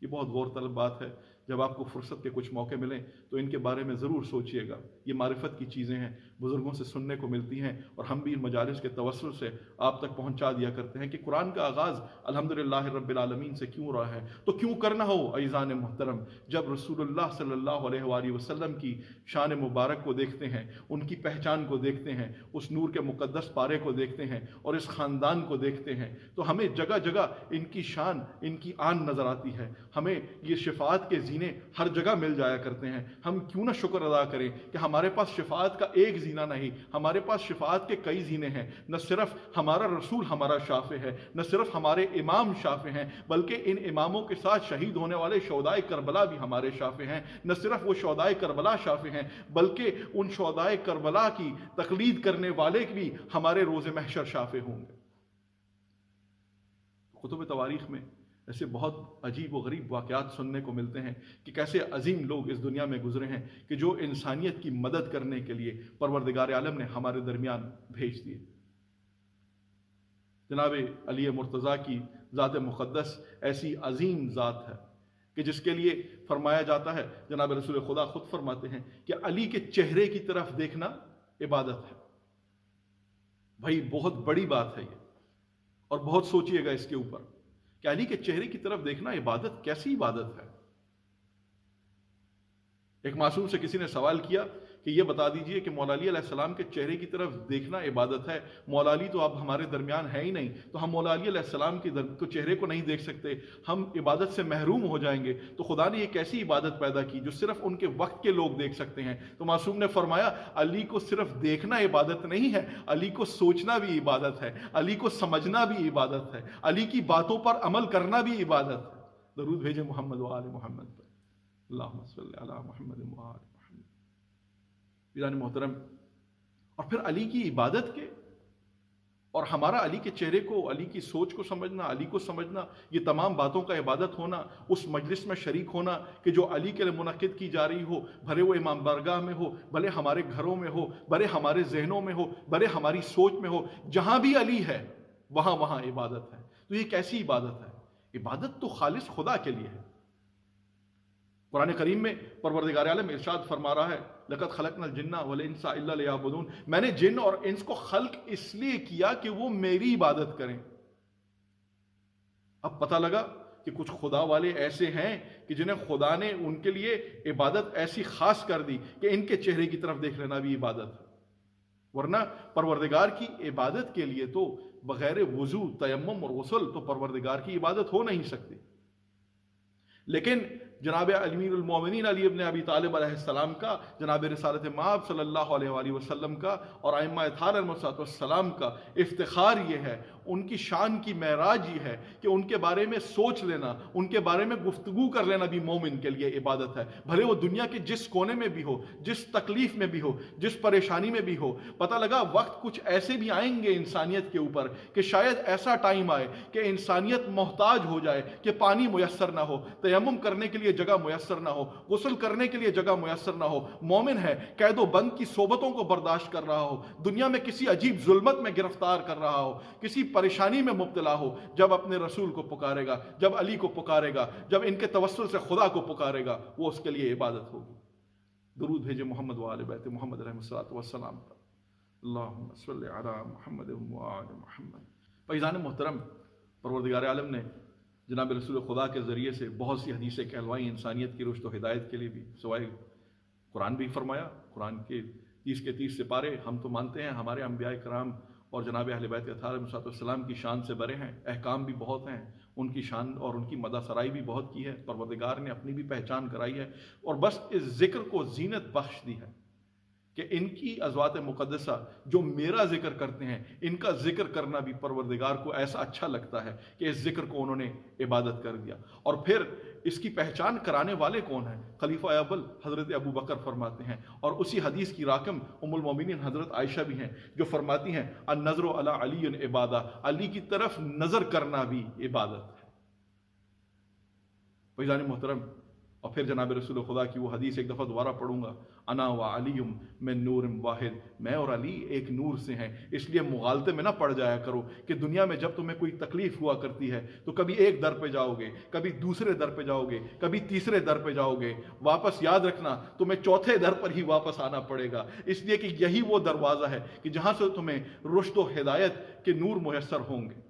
یہ بہت غور طلب بات ہے، جب آپ کو فرصت کے کچھ موقع ملیں تو ان کے بارے میں ضرور سوچئے گا۔ یہ معرفت کی چیزیں ہیں، بزرگوں سے سننے کو ملتی ہیں، اور ہم بھی ان مجالس کے توسل سے آپ تک پہنچا دیا کرتے ہیں کہ قرآن کا آغاز الحمدللہ رب العالمین سے کیوں رہا ہے، تو کیوں کرنا ہو ایذان محترم۔ جب رسول اللہ صلی اللہ علیہ وآلہ وسلم کی شان مبارک کو دیکھتے ہیں، ان کی پہچان کو دیکھتے ہیں، اس نور کے مقدس پارے کو دیکھتے ہیں اور اس خاندان کو دیکھتے ہیں تو ہمیں جگہ جگہ ان کی شان، ان کی آن نظر آتی ہے، ہمیں یہ شفاعت کے زینے ہر جگہ مل جایا کرتے ہیں۔ ہم کیوں نہ شکر ادا کریں کہ ہمارے پاس شفاعت کا ایک زینہ نہیں، ہمارے پاس شفاعت کے کئی زینے ہیں۔ نہ صرف ہمارا رسول ہمارا شافع ہے، نہ صرف ہمارے امام شافع ہیں، بلکہ ان اماموں کے ساتھ شہید ہونے والے شہدائے کربلا بھی ہمارے شافع ہیں۔ نہ صرف وہ شہدائے کربلا شافع ہیں، بلکہ ان شہدائے کربلا کی تقلید کرنے والے بھی ہمارے روز محشر شافع ہوں گے۔ کتب تواریخ میں ایسے بہت عجیب و غریب واقعات سننے کو ملتے ہیں کہ کیسے عظیم لوگ اس دنیا میں گزرے ہیں کہ جو انسانیت کی مدد کرنے کے لیے پروردگار عالم نے ہمارے درمیان بھیج دیے۔ جناب علی مرتضیٰ کی ذات مقدس ایسی عظیم ذات ہے کہ جس کے لیے فرمایا جاتا ہے، جناب رسول خدا خود فرماتے ہیں کہ علی کے چہرے کی طرف دیکھنا عبادت ہے۔ بھائی بہت بڑی بات ہے یہ، اور بہت سوچئے گا اس کے اوپر کہ علی کے چہرے کی طرف دیکھنا عبادت کیسی عبادت ہے۔ ایک معصوم سے کسی نے سوال کیا کہ یہ بتا دیجئے کہ مولا علی علیہ السلام کے چہرے کی طرف دیکھنا عبادت ہے، مولا علی تو اب ہمارے درمیان ہے ہی نہیں، تو ہم مولا علی علیہ السلام کے چہرے کو نہیں دیکھ سکتے، ہم عبادت سے محروم ہو جائیں گے، تو خدا نے یہ کیسی عبادت پیدا کی جو صرف ان کے وقت کے لوگ دیکھ سکتے ہیں؟ تو معصوم نے فرمایا علی کو صرف دیکھنا عبادت نہیں ہے، علی کو سوچنا بھی عبادت ہے، علی کو سمجھنا بھی عبادت ہے، علی کی باتوں پر عمل کرنا بھی عبادت ہے۔ درود بھیجیں محمد و آل محمد پر، اللہم صلی علی محمد و آل محمد۔ پیران محترم، اور پھر علی کی عبادت کے اور ہمارا علی کے چہرے کو، علی کی سوچ کو سمجھنا، علی کو سمجھنا، یہ تمام باتوں کا عبادت ہونا، اس مجلس میں شریک ہونا کہ جو علی کے لیے منعقد کی جا رہی ہو، بھلے وہ امام بارگاہ میں ہو، بھلے ہمارے گھروں میں ہو، بھلے ہمارے ذہنوں میں ہو، بھلے ہماری سوچ میں ہو، جہاں بھی علی ہے وہاں وہاں عبادت ہے۔ تو یہ کیسی عبادت ہے؟ عبادت تو خالص خدا کے لیے ہے۔ قرآن کریم میں پروردگار عالم ارشاد فرما رہا ہے، لَقَدْ خَلَقْنَا الْجِنَّ وَالْإِنسَ إِلَّا لِيَعْبُدُونَ، میں نے جن اور انس کو خلق اس لیے کیا کہ وہ میری عبادت کریں۔ اب پتہ لگا کہ کچھ خدا والے ایسے ہیں کہ جنہیں خدا نے ان کے لیے عبادت ایسی خاص کر دی کہ ان کے چہرے کی طرف دیکھ لینا بھی عبادت ہے، ورنہ پروردگار کی عبادت کے لیے تو بغیر وضو، تیمم اور غسل تو پروردگار کی عبادت ہو نہیں سکتی۔ لیکن جناب امیر المومنین علی ابن ابی طالب علیہ السلام کا، جناب رسالت مآب صلی اللہ علیہ وآلہ وسلم کا اور ائمہ اطہار علیہ السلام کا افتخار یہ ہے، ان کی شان کی معراج یہ ہے کہ ان کے بارے میں سوچ لینا، ان کے بارے میں گفتگو کر لینا بھی مومن کے لیے عبادت ہے، بھلے وہ دنیا کے جس کونے میں بھی ہو، جس تکلیف میں بھی ہو، جس پریشانی میں بھی ہو۔ پتہ لگا وقت کچھ ایسے بھی آئیں گے انسانیت کے اوپر کہ شاید ایسا ٹائم آئے کہ انسانیت محتاج ہو جائے کہ پانی میسر نہ ہو، تیمم کرنے کے لیے جگہ میسر نہ ہو، غسل کرنے کے لیے جگہ میسر نہ ہو۔ مومن ہے قید و بند کی صحبتوں کو برداشت کر رہا ہو، دنیا میں کسی عجیب ظلمت میں گرفتار کر رہا ہو، کسی پریشانی میں مبتلا ہو، جب اپنے رسول کو پکارے گا، جب علی کو پکارے گا، جب ان کے توسل سے خدا کو پکارے گا، وہ اس کے لیے عبادت ہوگی۔ درود بھیجے محمد و آل بیت محمد علیہ الصلوۃ والسلام پر۔ اللہم صلی علی محمد و آل محمد۔ فیضان محترم، پروردگار عالم نے جناب رسول خدا کے ذریعے سے بہت سی حدیثیں کہلوائیں انسانیت کی رشد و ہدایت کے لیے بھی، سوائے قرآن بھی فرمایا۔ قرآن کے 30 کے 30 سپارے ہم تو مانتے ہیں ہمارے انبیاء کرام اور جناب اہل بیت اطہار علیہ السلام کی شان سے بڑے ہیں، احکام بھی بہت ہیں، ان کی شان اور ان کی مدح سرائی بھی بہت کی ہے، پروردگار نے اپنی بھی پہچان کرائی ہے، اور بس اس ذکر کو زینت بخش دی ہے کہ ان کی ازواج مقدسہ جو میرا ذکر کرتے ہیں، ان کا ذکر کرنا بھی پروردگار کو ایسا اچھا لگتا ہے کہ اس ذکر کو انہوں نے عبادت کر دیا۔ اور پھر اس کی پہچان کرانے والے کون ہیں؟ خلیفہ اول حضرت ابو بکر فرماتے ہیں، اور اسی حدیث کی راکم ام المومنین حضرت عائشہ بھی ہیں جو فرماتی ہیں النظر علی علی عبادہ، علی کی طرف نظر کرنا بھی عبادت ہے۔ فیضان محترم، اور پھر جناب رسول خدا کی وہ حدیث ایک دفعہ دوبارہ پڑھوں گا، انا و علی من نور واحد، میں اور علی ایک نور سے ہیں۔ اس لیے مغالطے میں نہ پڑ جایا کرو کہ دنیا میں جب تمہیں کوئی تکلیف ہوا کرتی ہے تو کبھی ایک در پہ جاؤ گے، کبھی دوسرے در پہ جاؤ گے، کبھی تیسرے در پہ جاؤ گے، واپس یاد رکھنا تمہیں چوتھے در پر ہی واپس آنا پڑے گا، اس لیے کہ یہی وہ دروازہ ہے کہ جہاں سے تمہیں رشد و ہدایت کے نور میسر ہوں گے۔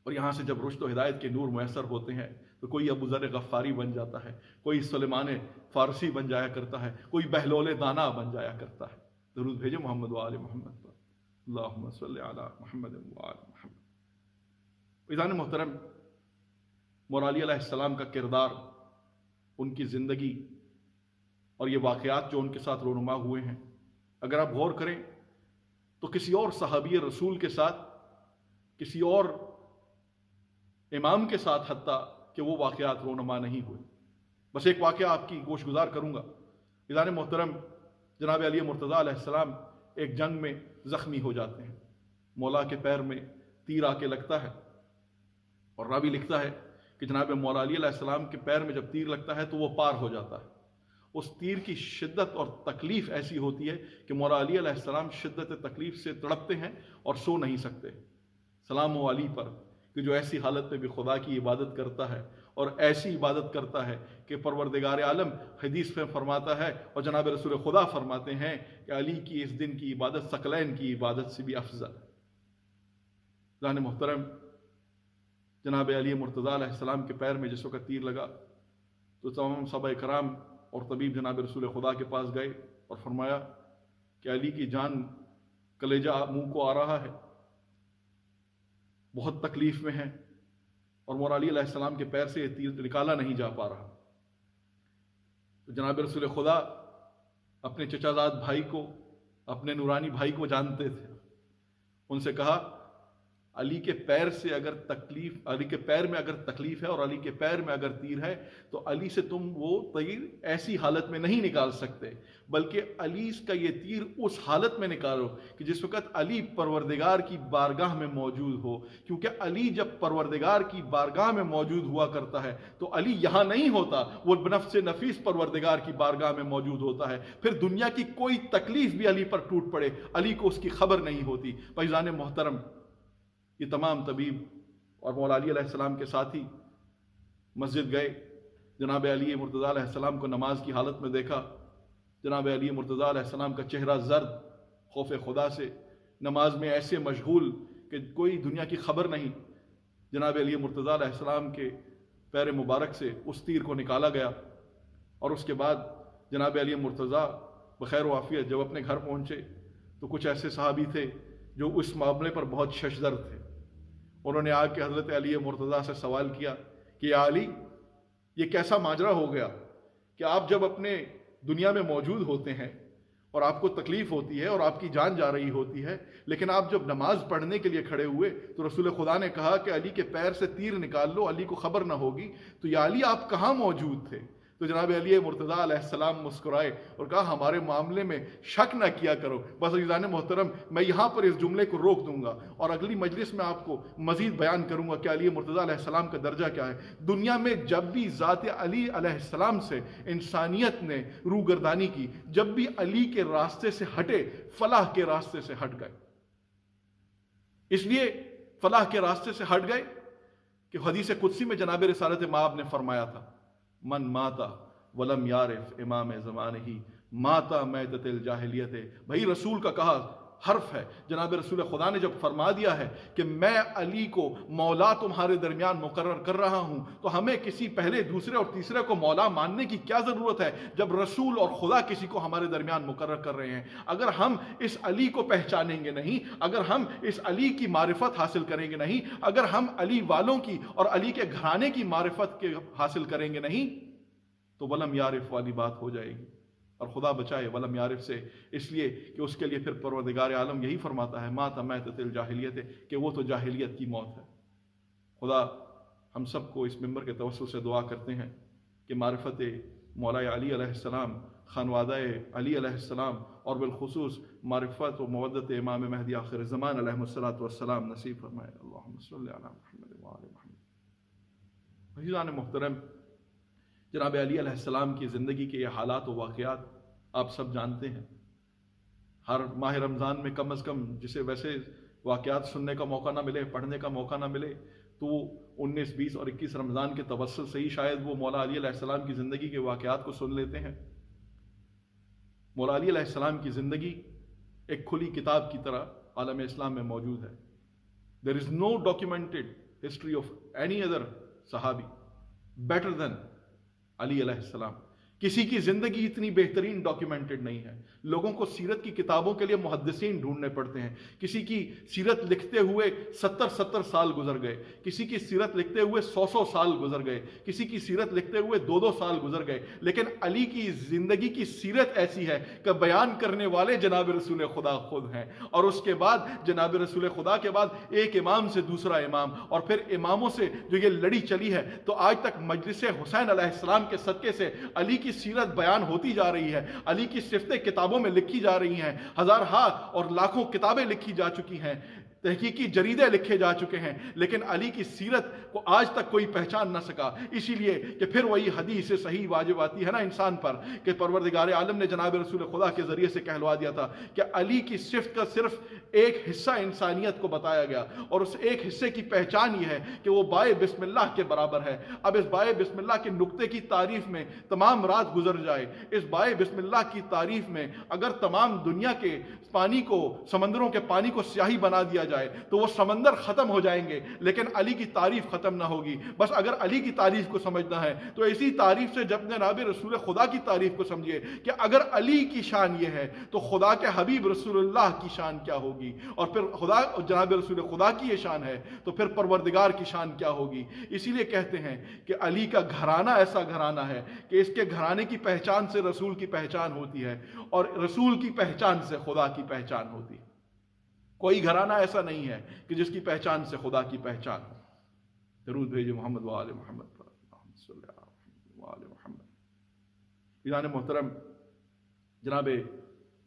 اور یہاں سے جب رشد و ہدایت کے نور میسر ہوتے ہیں تو کوئی ابو ذر غفاری بن جاتا ہے، کوئی سلیمان فارسی بن جایا کرتا ہے، کوئی بہلول دانا بن جایا کرتا ہے۔ درود بھیجے محمد و آل محمد پر۔ اللہم صلی علی محمد و آل محمد۔ فیضان محترم، مولا علی علیہ السلام کا کردار، ان کی زندگی اور یہ واقعات جو ان کے ساتھ رونما ہوئے ہیں، اگر آپ غور کریں تو کسی اور صحابی رسول کے ساتھ، کسی اور امام کے ساتھ حتیٰ کہ وہ واقعات رونما نہیں ہوئے۔ بس ایک واقعہ آپ کی گوش گزار کروں گا۔ فیضان محترم، جناب علی مرتضیٰ علیہ السلام ایک جنگ میں زخمی ہو جاتے ہیں، مولا کے پیر میں تیر آ کے لگتا ہے، اور راوی لکھتا ہے کہ جناب مولا علی علیہ السلام کے پیر میں جب تیر لگتا ہے تو وہ پار ہو جاتا ہے۔ اس تیر کی شدت اور تکلیف ایسی ہوتی ہے کہ مولا علی علیہ السلام شدت تکلیف سے تڑپتے ہیں اور سو نہیں سکتے۔ سلام و علی پر کہ جو ایسی حالت میں بھی خدا کی عبادت کرتا ہے، اور ایسی عبادت کرتا ہے کہ پروردگار عالم حدیث میں فرماتا ہے اور جناب رسول خدا فرماتے ہیں کہ علی کی اس دن کی عبادت ثقلین کی عبادت سے بھی افضل ہے۔ جان محترم، جناب علی مرتضیٰ علیہ السلام کے پیر میں جس وقت تیر لگا تو تمام صحابہ کرام اور طبیب جناب رسول خدا کے پاس گئے اور فرمایا کہ علی کی جان کلیجہ منہ کو آ رہا ہے، بہت تکلیف میں ہے، اور مولا علی علیہ السلام کے پیر سے یہ تیر نکالا نہیں جا پا رہا۔ تو جناب رسول خدا اپنے چچا زاد بھائی کو، اپنے نورانی بھائی کو جانتے تھے، ان سے کہا علی کے پیر سے اگر تکلیف، علی کے پیر میں اگر تکلیف ہے اور علی کے پیر میں اگر تیر ہے تو علی سے تم وہ تیر ایسی حالت میں نہیں نکال سکتے، بلکہ علی کا یہ تیر اس حالت میں نکالو کہ جس وقت علی پروردگار کی بارگاہ میں موجود ہو، کیونکہ علی جب پروردگار کی بارگاہ میں موجود ہوا کرتا ہے تو علی یہاں نہیں ہوتا، وہ بنفس نفیس پروردگار کی بارگاہ میں موجود ہوتا ہے، پھر دنیا کی کوئی تکلیف بھی علی پر ٹوٹ پڑے علی کو اس کی خبر نہیں ہوتی۔ فیضان محترم، یہ تمام طبیب اور مولا علی علیہ السلام کے ساتھی مسجد گئے، جناب علی مرتضیٰ علیہ السلام کو نماز کی حالت میں دیکھا، جناب علی مرتضیٰ علیہ السلام کا چہرہ زرد خوف خدا سے، نماز میں ایسے مشغول کہ کوئی دنیا کی خبر نہیں۔ جناب علی مرتضیٰ علیہ السلام کے پیر مبارک سے اس تیر کو نکالا گیا، اور اس کے بعد جناب علی مرتضیٰ بخیر و عافیت جب اپنے گھر پہنچے تو کچھ ایسے صحابی تھے جو اس معاملے پر بہت ششدر تھے۔ انہوں نے آ کے حضرت علی مرتضیٰ سے سوال کیا کہ یا علی، یہ کیسا ماجرا ہو گیا کہ آپ جب اپنے دنیا میں موجود ہوتے ہیں اور آپ کو تکلیف ہوتی ہے اور آپ کی جان جا رہی ہوتی ہے، لیکن آپ جب نماز پڑھنے کے لیے کھڑے ہوئے تو رسول خدا نے کہا کہ علی کے پیر سے تیر نکال لو، علی کو خبر نہ ہوگی، تو یا علی آپ کہاں موجود تھے؟ تو جناب علی مرتضیٰ علیہ السلام مسکرائے اور کہا ہمارے معاملے میں شک نہ کیا کرو۔ بس عزیزان محترم، میں یہاں پر اس جملے کو روک دوں گا اور اگلی مجلس میں آپ کو مزید بیان کروں گا کہ علی مرتضیٰ علیہ السلام کا درجہ کیا ہے۔ دنیا میں جب بھی ذات علی علیہ السلام سے انسانیت نے روگردانی کی، جب بھی علی کے راستے سے ہٹے، فلاح کے راستے سے ہٹ گئے۔ اس لیے فلاح کے راستے سے ہٹ گئے کہ حدیث قدسی میں جناب رسالت مآب نے فرمایا تھا، من ماتا ولم یعرف امام زمانہ ماتا میتۃ الجاہلیت۔ بھائی رسول کا کہا حرف ہے، جناب رسول خدا نے جب فرما دیا ہے کہ میں علی کو مولا تمہارے درمیان مقرر کر رہا ہوں، تو ہمیں کسی پہلے دوسرے اور تیسرے کو مولا ماننے کی کیا ضرورت ہے جب رسول اور خدا کسی کو ہمارے درمیان مقرر کر رہے ہیں؟ اگر ہم اس علی کو پہچانیں گے نہیں، اگر ہم اس علی کی معرفت حاصل کریں گے نہیں، اگر ہم علی والوں کی اور علی کے گھرانے کی معرفت کے حاصل کریں گے نہیں، تو ولم یعرف والی بات ہو جائے گی، اور خدا بچائے ولم یعرف سے، اس لیے کہ اس کے لیے پھر پروردگار عالم یہی فرماتا ہے مات میتۃ الجاہلیت، کہ وہ تو جاہلیت کی موت ہے۔ خدا ہم سب کو اس ممبر کے توسل سے دعا کرتے ہیں کہ معرفت مولا علی علیہ السلام، خانوادہ علی علیہ السلام، اور بالخصوص معرفت و مودت امام مہدی آخر زمان علیہ الصلوۃ والسلام نصیب فرمائے۔ اللہم صلی علی محمد وآل محمد۔ عزیزان محترم، جناب علی علیہ السلام کی زندگی کے یہ حالات و واقعات آپ سب جانتے ہیں۔ ہر ماہ رمضان میں کم از کم جسے ویسے واقعات سننے کا موقع نہ ملے، پڑھنے کا موقع نہ ملے، تو 19، 20 اور 21 رمضان کے توسل سے ہی شاید وہ مولا علی علیہ السلام کی زندگی کے واقعات کو سن لیتے ہیں۔ مولا علی علیہ السلام کی زندگی ایک کھلی کتاب کی طرح عالم اسلام میں موجود ہے۔ There is no documented history of any other صحابی better than علی علیہ السلام۔ کسی کی زندگی اتنی بہترین ڈاکیومنٹڈ نہیں ہے۔ لوگوں کو سیرت کی کتابوں کے لیے محدثین ڈھونڈنے پڑتے ہیں۔ کسی کی سیرت لکھتے ہوئے 70 سال گزر گئے، کسی کی سیرت لکھتے ہوئے 100 سال گزر گئے، کسی کی سیرت لکھتے ہوئے 2 سال گزر گئے، لیکن علی کی زندگی کی سیرت ایسی ہے کہ بیان کرنے والے جناب رسول خدا خود ہیں، اور اس کے بعد جناب رسول خدا کے بعد ایک امام سے دوسرا امام، اور پھر اماموں سے جو یہ لڑی چلی ہے، تو آج تک مجلس حسین علیہ السلام کے صدقے سے علی کی سیرت بیان ہوتی جا رہی ہے، علی کی صفتیں کتابوں میں لکھی جا رہی ہیں، ہزارہا اور لاکھوں کتابیں لکھی جا چکی ہیں، تحقیقی جریدے لکھے جا چکے ہیں، لیکن علی کی سیرت کو آج تک کوئی پہچان نہ سکا۔ اسی لیے کہ پھر وہی حدیث صحیح واجب آتی ہے نا انسان پر کہ پروردگار عالم نے جناب رسول خدا کے ذریعے سے کہلوا دیا تھا کہ علی کی صفت کا صرف ایک حصہ انسانیت کو بتایا گیا، اور اس ایک حصے کی پہچان یہ ہے کہ وہ بائے بسم اللہ کے برابر ہے۔ اب اس بائے بسم اللہ کے نقطے کی تعریف میں تمام رات گزر جائے، اس بائے بسم اللہ کی تعریف میں اگر تمام دنیا کے پانی کو، سمندروں کے پانی کو سیاہی بنا دیا جائے تو وہ سمندر ختم ہو جائیں گے، لیکن علی کی تعریف ختم نہ ہوگی۔ بس اگر علی کی تعریف کو سمجھنا ہے تو اسی تعریف سے جب جناب رسول خدا کی تعریف کو سمجھیے کہ اگر علی کی شان یہ ہے تو خدا کے حبیب رسول اللہ کی شان کیا ہوگی، اور پھر خدا جناب رسول خدا کی یہ شان ہے تو پھر پروردگار کی شان کیا ہوگی۔ اسی لیے کہتے ہیں کہ علی کا گھرانہ ایسا گھرانہ ہے کہ اس کے گھرانے کی پہچان سے رسول کی پہچان ہوتی ہے، اور رسول کی پہچان سے خدا کی پہچان ہوتی ہے۔ کوئی گھرانہ ایسا نہیں ہے کہ جس کی پہچان سے خدا کی پہچان ہو۔ درود بھیجے محمد و آل محمد پر، اللہم صلی علی محمد و آل محمد۔ عزیزان محترم، جناب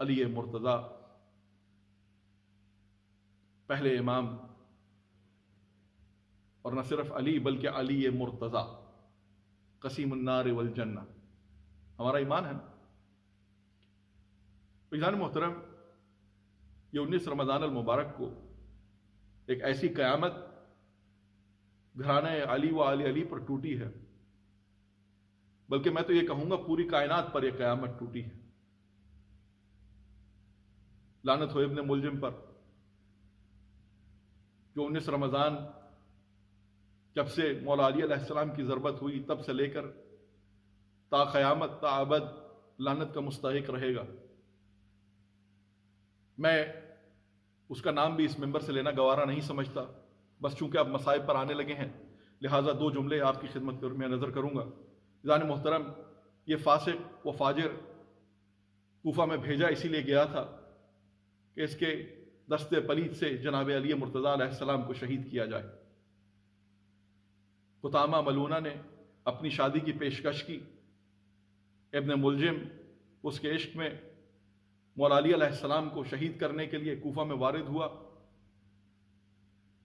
علی مرتضیٰ پہلے امام، اور نہ صرف علی بلکہ علی مرتضیٰ قسیم النار والجنہ، ہمارا ایمان ہے نا۔ عزیزان محترم، یہ 19 رمضان المبارک کو ایک ایسی قیامت گھرانہ علی و آل علی پر ٹوٹی ہے، بلکہ میں تو یہ کہوں گا پوری کائنات پر یہ قیامت ٹوٹی ہے۔ لعنت ہو ابن ملجم پر، جو 19 رمضان جب سے مولا علی علیہ السلام کی ضربت ہوئی تب سے لے کر تا قیامت تا ابد لعنت کا مستحق رہے گا۔ میں اس کا نام بھی اس ممبر سے لینا گوارا نہیں سمجھتا، بس چونکہ اب مصائب پر آنے لگے ہیں لہٰذا 2 جملے آپ کی خدمت میں نظر کروں گا۔ عزیزان محترم، یہ فاسق و فاجر کوفہ میں بھیجا اسی لیے گیا تھا کہ اس کے دستے پلید سے جناب علی مرتضیٰ علیہ السلام کو شہید کیا جائے۔ قطامہ ملونہ نے اپنی شادی کی پیشکش کی، ابن ملجم اس کے عشق میں مولا علی علیہ السلام کو شہید کرنے کے لیے کوفہ میں وارد ہوا۔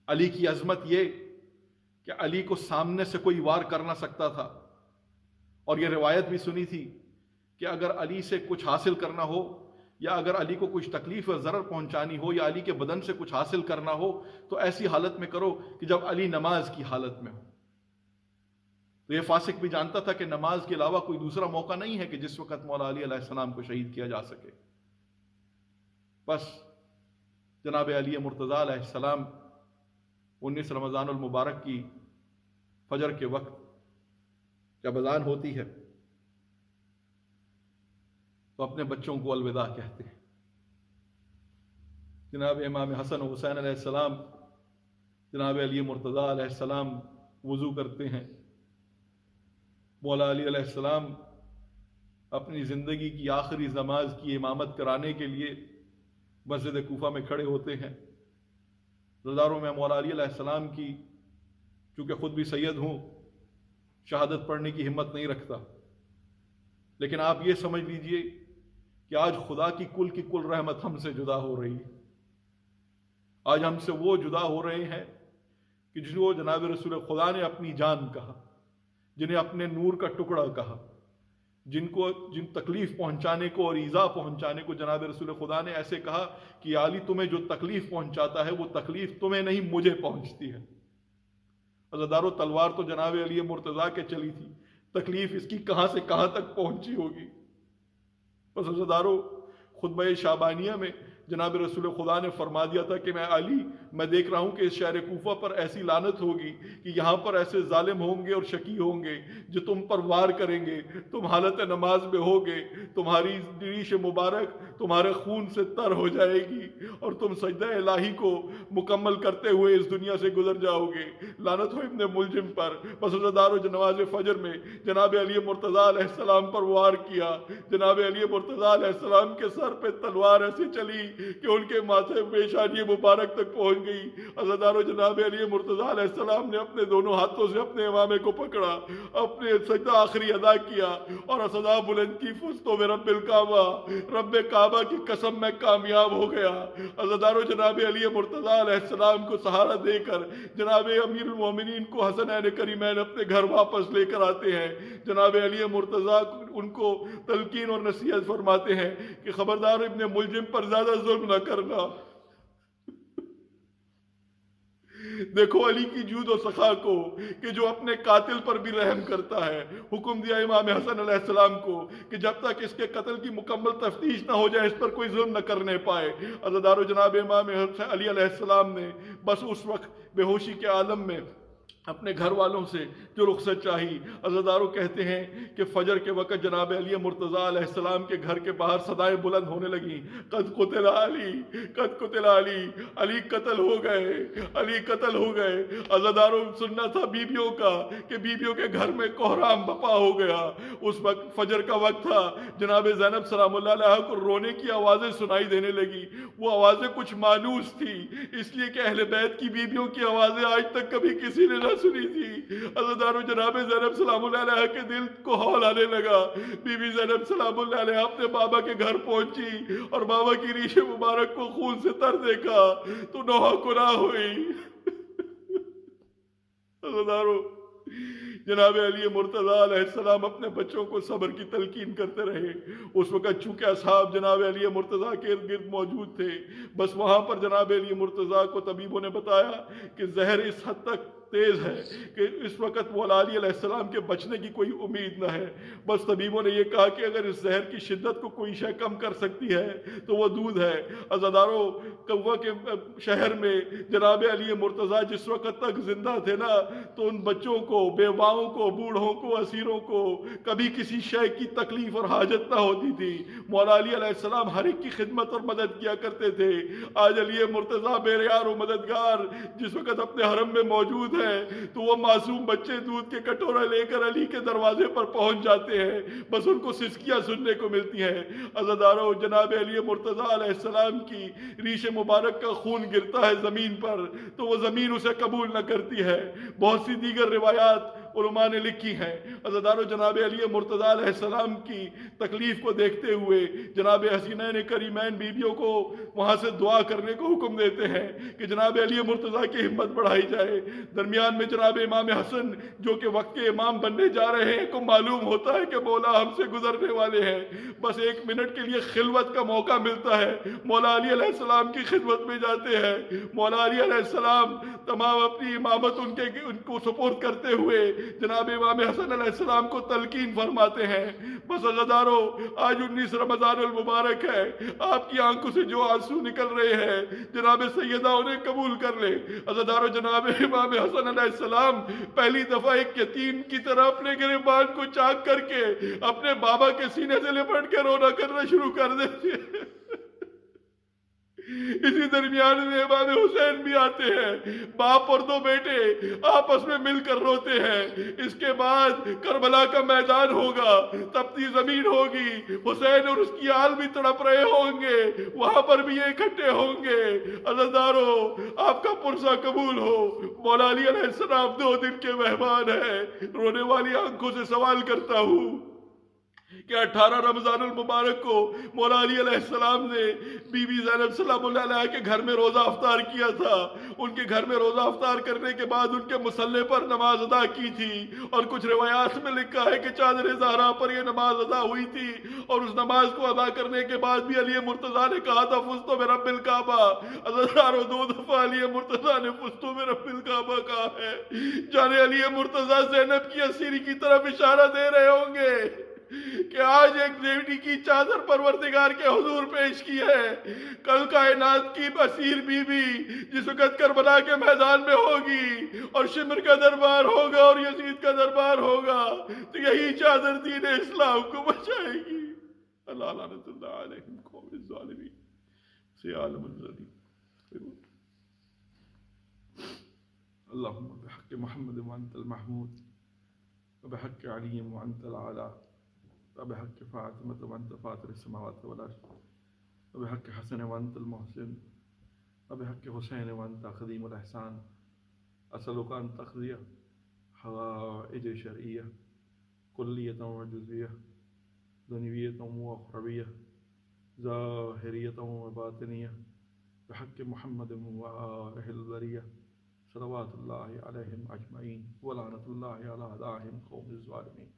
علی کی عظمت یہ کہ علی کو سامنے سے کوئی وار کر نہ سکتا تھا، اور یہ روایت بھی سنی تھی کہ اگر علی سے کچھ حاصل کرنا ہو یا اگر علی کو کچھ تکلیف اور ضرر پہنچانی ہو یا علی کے بدن سے کچھ حاصل کرنا ہو تو ایسی حالت میں کرو کہ جب علی نماز کی حالت میں ہو۔ تو یہ فاسق بھی جانتا تھا کہ نماز کے علاوہ کوئی دوسرا موقع نہیں ہے کہ جس وقت مولا علی علیہ السلام کو شہید کیا جا سکے۔ بس جناب علی مرتضیٰ علیہ السلام 19 رمضان المبارک کی فجر کے وقت جب اذان ہوتی ہے تو اپنے بچوں کو الوداع کہتے ہیں۔ جناب امام حسن و حسین علیہ السلام، جناب علی مرتضیٰ علیہ السلام وضو کرتے ہیں۔ مولا علی علیہ السلام اپنی زندگی کی آخری نماز کی امامت کرانے کے لیے مسجد کوفہ میں کھڑے ہوتے ہیں۔ رضداروں میں مولا علی علیہ السلام کی، چونکہ خود بھی سید ہوں، شہادت پڑھنے کی ہمت نہیں رکھتا، لیکن آپ یہ سمجھ لیجئے کہ آج خدا کی کل رحمت ہم سے جدا ہو رہی ہے۔ آج ہم سے وہ جدا ہو رہے ہیں کہ جو جناب رسول خدا نے اپنی جان کہا، جنہیں اپنے نور کا ٹکڑا کہا، جن تکلیف پہنچانے کو اور ایذا پہنچانے کو جناب رسول خدا نے ایسے کہا کہ علی تمہیں جو تکلیف پہنچاتا ہے وہ تکلیف تمہیں نہیں مجھے پہنچتی ہے۔ عزادارو تلوار تو جناب علی مرتضیٰ کے چلی تھی، تکلیف اس کی کہاں سے کہاں تک پہنچی ہوگی۔ بس عزادارو خطبہ شعبانیہ میں جناب رسول خدا نے فرما دیا تھا کہ میں دیکھ رہا ہوں کہ اس شہر کوفہ پر ایسی لعنت ہوگی کہ یہاں پر ایسے ظالم ہوں گے اور شقی ہوں گے جو تم پر وار کریں گے، تم حالت نماز میں ہوگے، تمہاری ریش مبارک تمہارے خون سے تر ہو جائے گی اور تم سجدہ الہی کو مکمل کرتے ہوئے اس دنیا سے گزر جاؤ گے۔ لعنت ہو ابن ملجم پر۔ بس عزادارو نماز فجر میں جناب علی مرتضیٰ علیہ السلام پر وار کیا۔ جناب علی مرتضیٰ علیہ السلام کے سر پہ تلوار ایسی چلی کہ ان کے ماتھے پیشانی مبارک تک پہنچ گئی۔ عزادارو جناب علی مرتضیٰ علیہ السلام نے اپنے دونوں ہاتھوں سے اپنے امامے کو پکڑا، اپنے سجدہ آخری ادا کیا اور صدا بلند کی فزتو میں رب الکعبہ، رب کعبہ کی قسم میں کامیاب ہو گیا۔ عزادارو جناب علی مرتضیٰ علیہ السلام کو سہارا دے کر جناب امیر المومنین کو حسنین کریمین اپنے گھر واپس لے کر آتے ہیں۔ جناب علی مرتضیٰ ان کو تلقین اور نصیحت فرماتے ہیں کہ خبردار ابن ملجم پر زیادہ ظلم نہ کرنا۔ دیکھو علی کی جود و سخا کو کہ جو اپنے قاتل پر بھی رحم کرتا ہے۔ حکم دیا امام حسن علیہ السلام کو کہ جب تک اس کے قتل کی مکمل تفتیش نہ ہو جائے اس پر کوئی ظلم نہ کرنے پائے۔ عزادارو جناب امام علی علیہ السلام نے بس اس وقت بے ہوشی کے عالم میں اپنے گھر والوں سے جو رخصت چاہی۔ عزادارو کہتے ہیں کہ فجر کے وقت جناب علی مرتضیٰ علیہ السلام کے گھر کے باہر صدائیں بلند ہونے لگیں، قد قتل علی، قد قتل علی، علی قتل ہو گئے، علی قتل ہو گئے۔ عزادارو سننا تھا بیبیوں کا کہ بیبیوں کے گھر میں کوہرام بپا ہو گیا۔ اس وقت فجر کا وقت تھا، جناب زینب سلام اللہ علیہ کو رونے کی آوازیں سنائی دینے لگی۔ وہ آوازیں کچھ مانوس تھی، اس لیے کہ اہل بیت کی بیبیوں کی آوازیں آج تک کبھی کسی نے نہ سنی تھی۔ عزادارو جناب زینب سلام اللہ علیہ کے دل کو ہول آنے لگا۔ بی بی زینب سلام اللہ علیہ اپنے بابا کے گھر پہنچی اور بابا کی ریش مبارک کو خون سے تر دیکھا تو نوحہ گناہ ہوئی۔ عزادارو جناب علی مرتضیٰ علیہ السلام اپنے بچوں کو صبر کی تلقین کرتے رہے۔ اس وقت چونکہ اصحاب جناب علی مرتضیٰ کے ارد گرد موجود تھے، بس وہاں پر جناب علی مرتضیٰ کو طبیبوں نے بتایا کہ زہر اس حد تک تیز ہے کہ اس وقت مولا علی علیہ السلام کے بچنے کی کوئی امید نہ ہے۔ بس طبیبوں نے یہ کہا کہ اگر اس زہر کی شدت کو کوئی شے کم کر سکتی ہے تو وہ دودھ ہے۔ عزادارو کوفہ کے شہر میں جناب علی مرتضیٰ جس وقت تک زندہ تھے نا تو ان بچوں کو، بیواؤں کو، بوڑھوں کو، اسیروں کو کبھی کسی شے کی تکلیف اور حاجت نہ ہوتی تھی۔ مولا علی علیہ السلام ہر ایک کی خدمت اور مدد کیا کرتے تھے۔ آج علی مرتضیٰ بے یار و مددگار جس وقت اپنے حرم میں موجود ہے ہے تو وہ معصوم بچے دودھ کے کٹورا لے کر علی کے دروازے پر پہنچ جاتے ہیں، بس ان کو سسکیاں سننے کو ملتی ہیں۔ عزادارو، جناب علی مرتضیٰ علیہ السلام کی ریش مبارک کا خون گرتا ہے زمین پر تو وہ زمین اسے قبول نہ کرتی ہے۔ بہت سی دیگر روایات علماء نے لکھی ہیں۔ عزادارو، جناب علی مرتضیٰ علیہ السلام کی تکلیف کو دیکھتے ہوئے جناب حسینین کریمین بیویوں کو وہاں سے دعا کرنے کو حکم دیتے ہیں کہ جناب علی مرتضیٰ کی ہمت بڑھائی جائے۔ درمیان میں جناب امام حسن جو کہ وقت کے امام بننے جا رہے ہیں کو معلوم ہوتا ہے کہ مولا ہم سے گزرنے والے ہیں، بس 1 منٹ کے لیے خلوت کا موقع ملتا ہے، مولا علی علیہ السلام کی خدمت میں جاتے ہیں۔ مولا علی علیہ السلام تمام اپنی امامت ان کو سپرد کرتے ہوئے جناب امام حسن علیہ السلام کو تلقین فرماتے ہیں۔ بس عزادارو، آج 19 رمضان المبارک ہے، آپ کی آنکھوں سے جو آنسو نکل رہے ہیں جناب سیدہ انہیں قبول کر لے۔ عزادارو، جناب امام حسن علیہ السلام پہلی دفعہ ایک یتیم کی طرح اپنے گریبان کو چاک کر کے اپنے بابا کے سینے سے لپٹ کے رونا کرنا شروع کر دیتے ہیں۔ اسی درمیان میں امام حسین بھی آتے ہیں، باپ اور 2 بیٹے آپس میں مل کر روتے ہیں۔ اس کے بعد کربلا کا میدان ہوگا، تپتی زمین ہوگی، حسین اور اس کی آل بھی تڑپ رہے ہوں گے، وہاں پر بھی یہ اکٹھے ہوں گے۔ عزادارو، آپ کا پرسہ قبول ہو۔ مولا علی علیہ السلام 2 دن کے مہمان ہیں۔ رونے والی آنکھوں سے سوال کرتا ہوں کہ 18 رمضان المبارک کو مولا علی علیہ السلام نے بی بی زینب سلام اللہ علیہ کے گھر میں روزہ افطار کیا تھا۔ ان کے گھر میں روزہ افطار کرنے کے بعد ان کے مصلے پر نماز ادا کی تھی، اور کچھ روایات میں لکھا ہے کہ چادر زہرا پر یہ نماز ادا ہوئی تھی، اور اس نماز کو ادا کرنے کے بعد بھی علی مرتضیٰ نے کہا تھا فزتو برب الکعبہ۔ عزادارو، 2 دفعہ علی مرتضیٰ نے فزتو برب الکعبہ کہا ہے۔ جانے علی مرتضیٰ زینب کی اسیری کی طرف اشارہ دے رہے ہوں گے کہ آج ایک بیٹی کی چادر پروردگار کے حضور پیش کی ہے، کل کائنات کی اسیر بی بی جس وقت کربلا کے میدان میں ہوگی اور شمر کا دربار ہوگا اور یزید کا دربار ہوگا تو یہی چادر دین اسلام کو بچائے گی۔ اللہ لعنت اللہ علیہم قوم الظالمین سے عالم الظالمین۔ اللہم بحق محمد وانت المحمود وبحق علی وانت العلا وبحق فاطمة وانت فاطر السماوات والارض وبحق حسن وانت المحسن وبحق حسین وانت قدیم الاحسان اسألک ان تقضی حوائج شرعیہ کلیۃ و جزویہ دنیویۃ و اخرویہ ظاہریۃ و باطنیہ بحق محمد و آلہ البریہ صلوات اللہ علیہم اجمعین ولعنۃ اللہ علی اعدائہم قوم الظالمین۔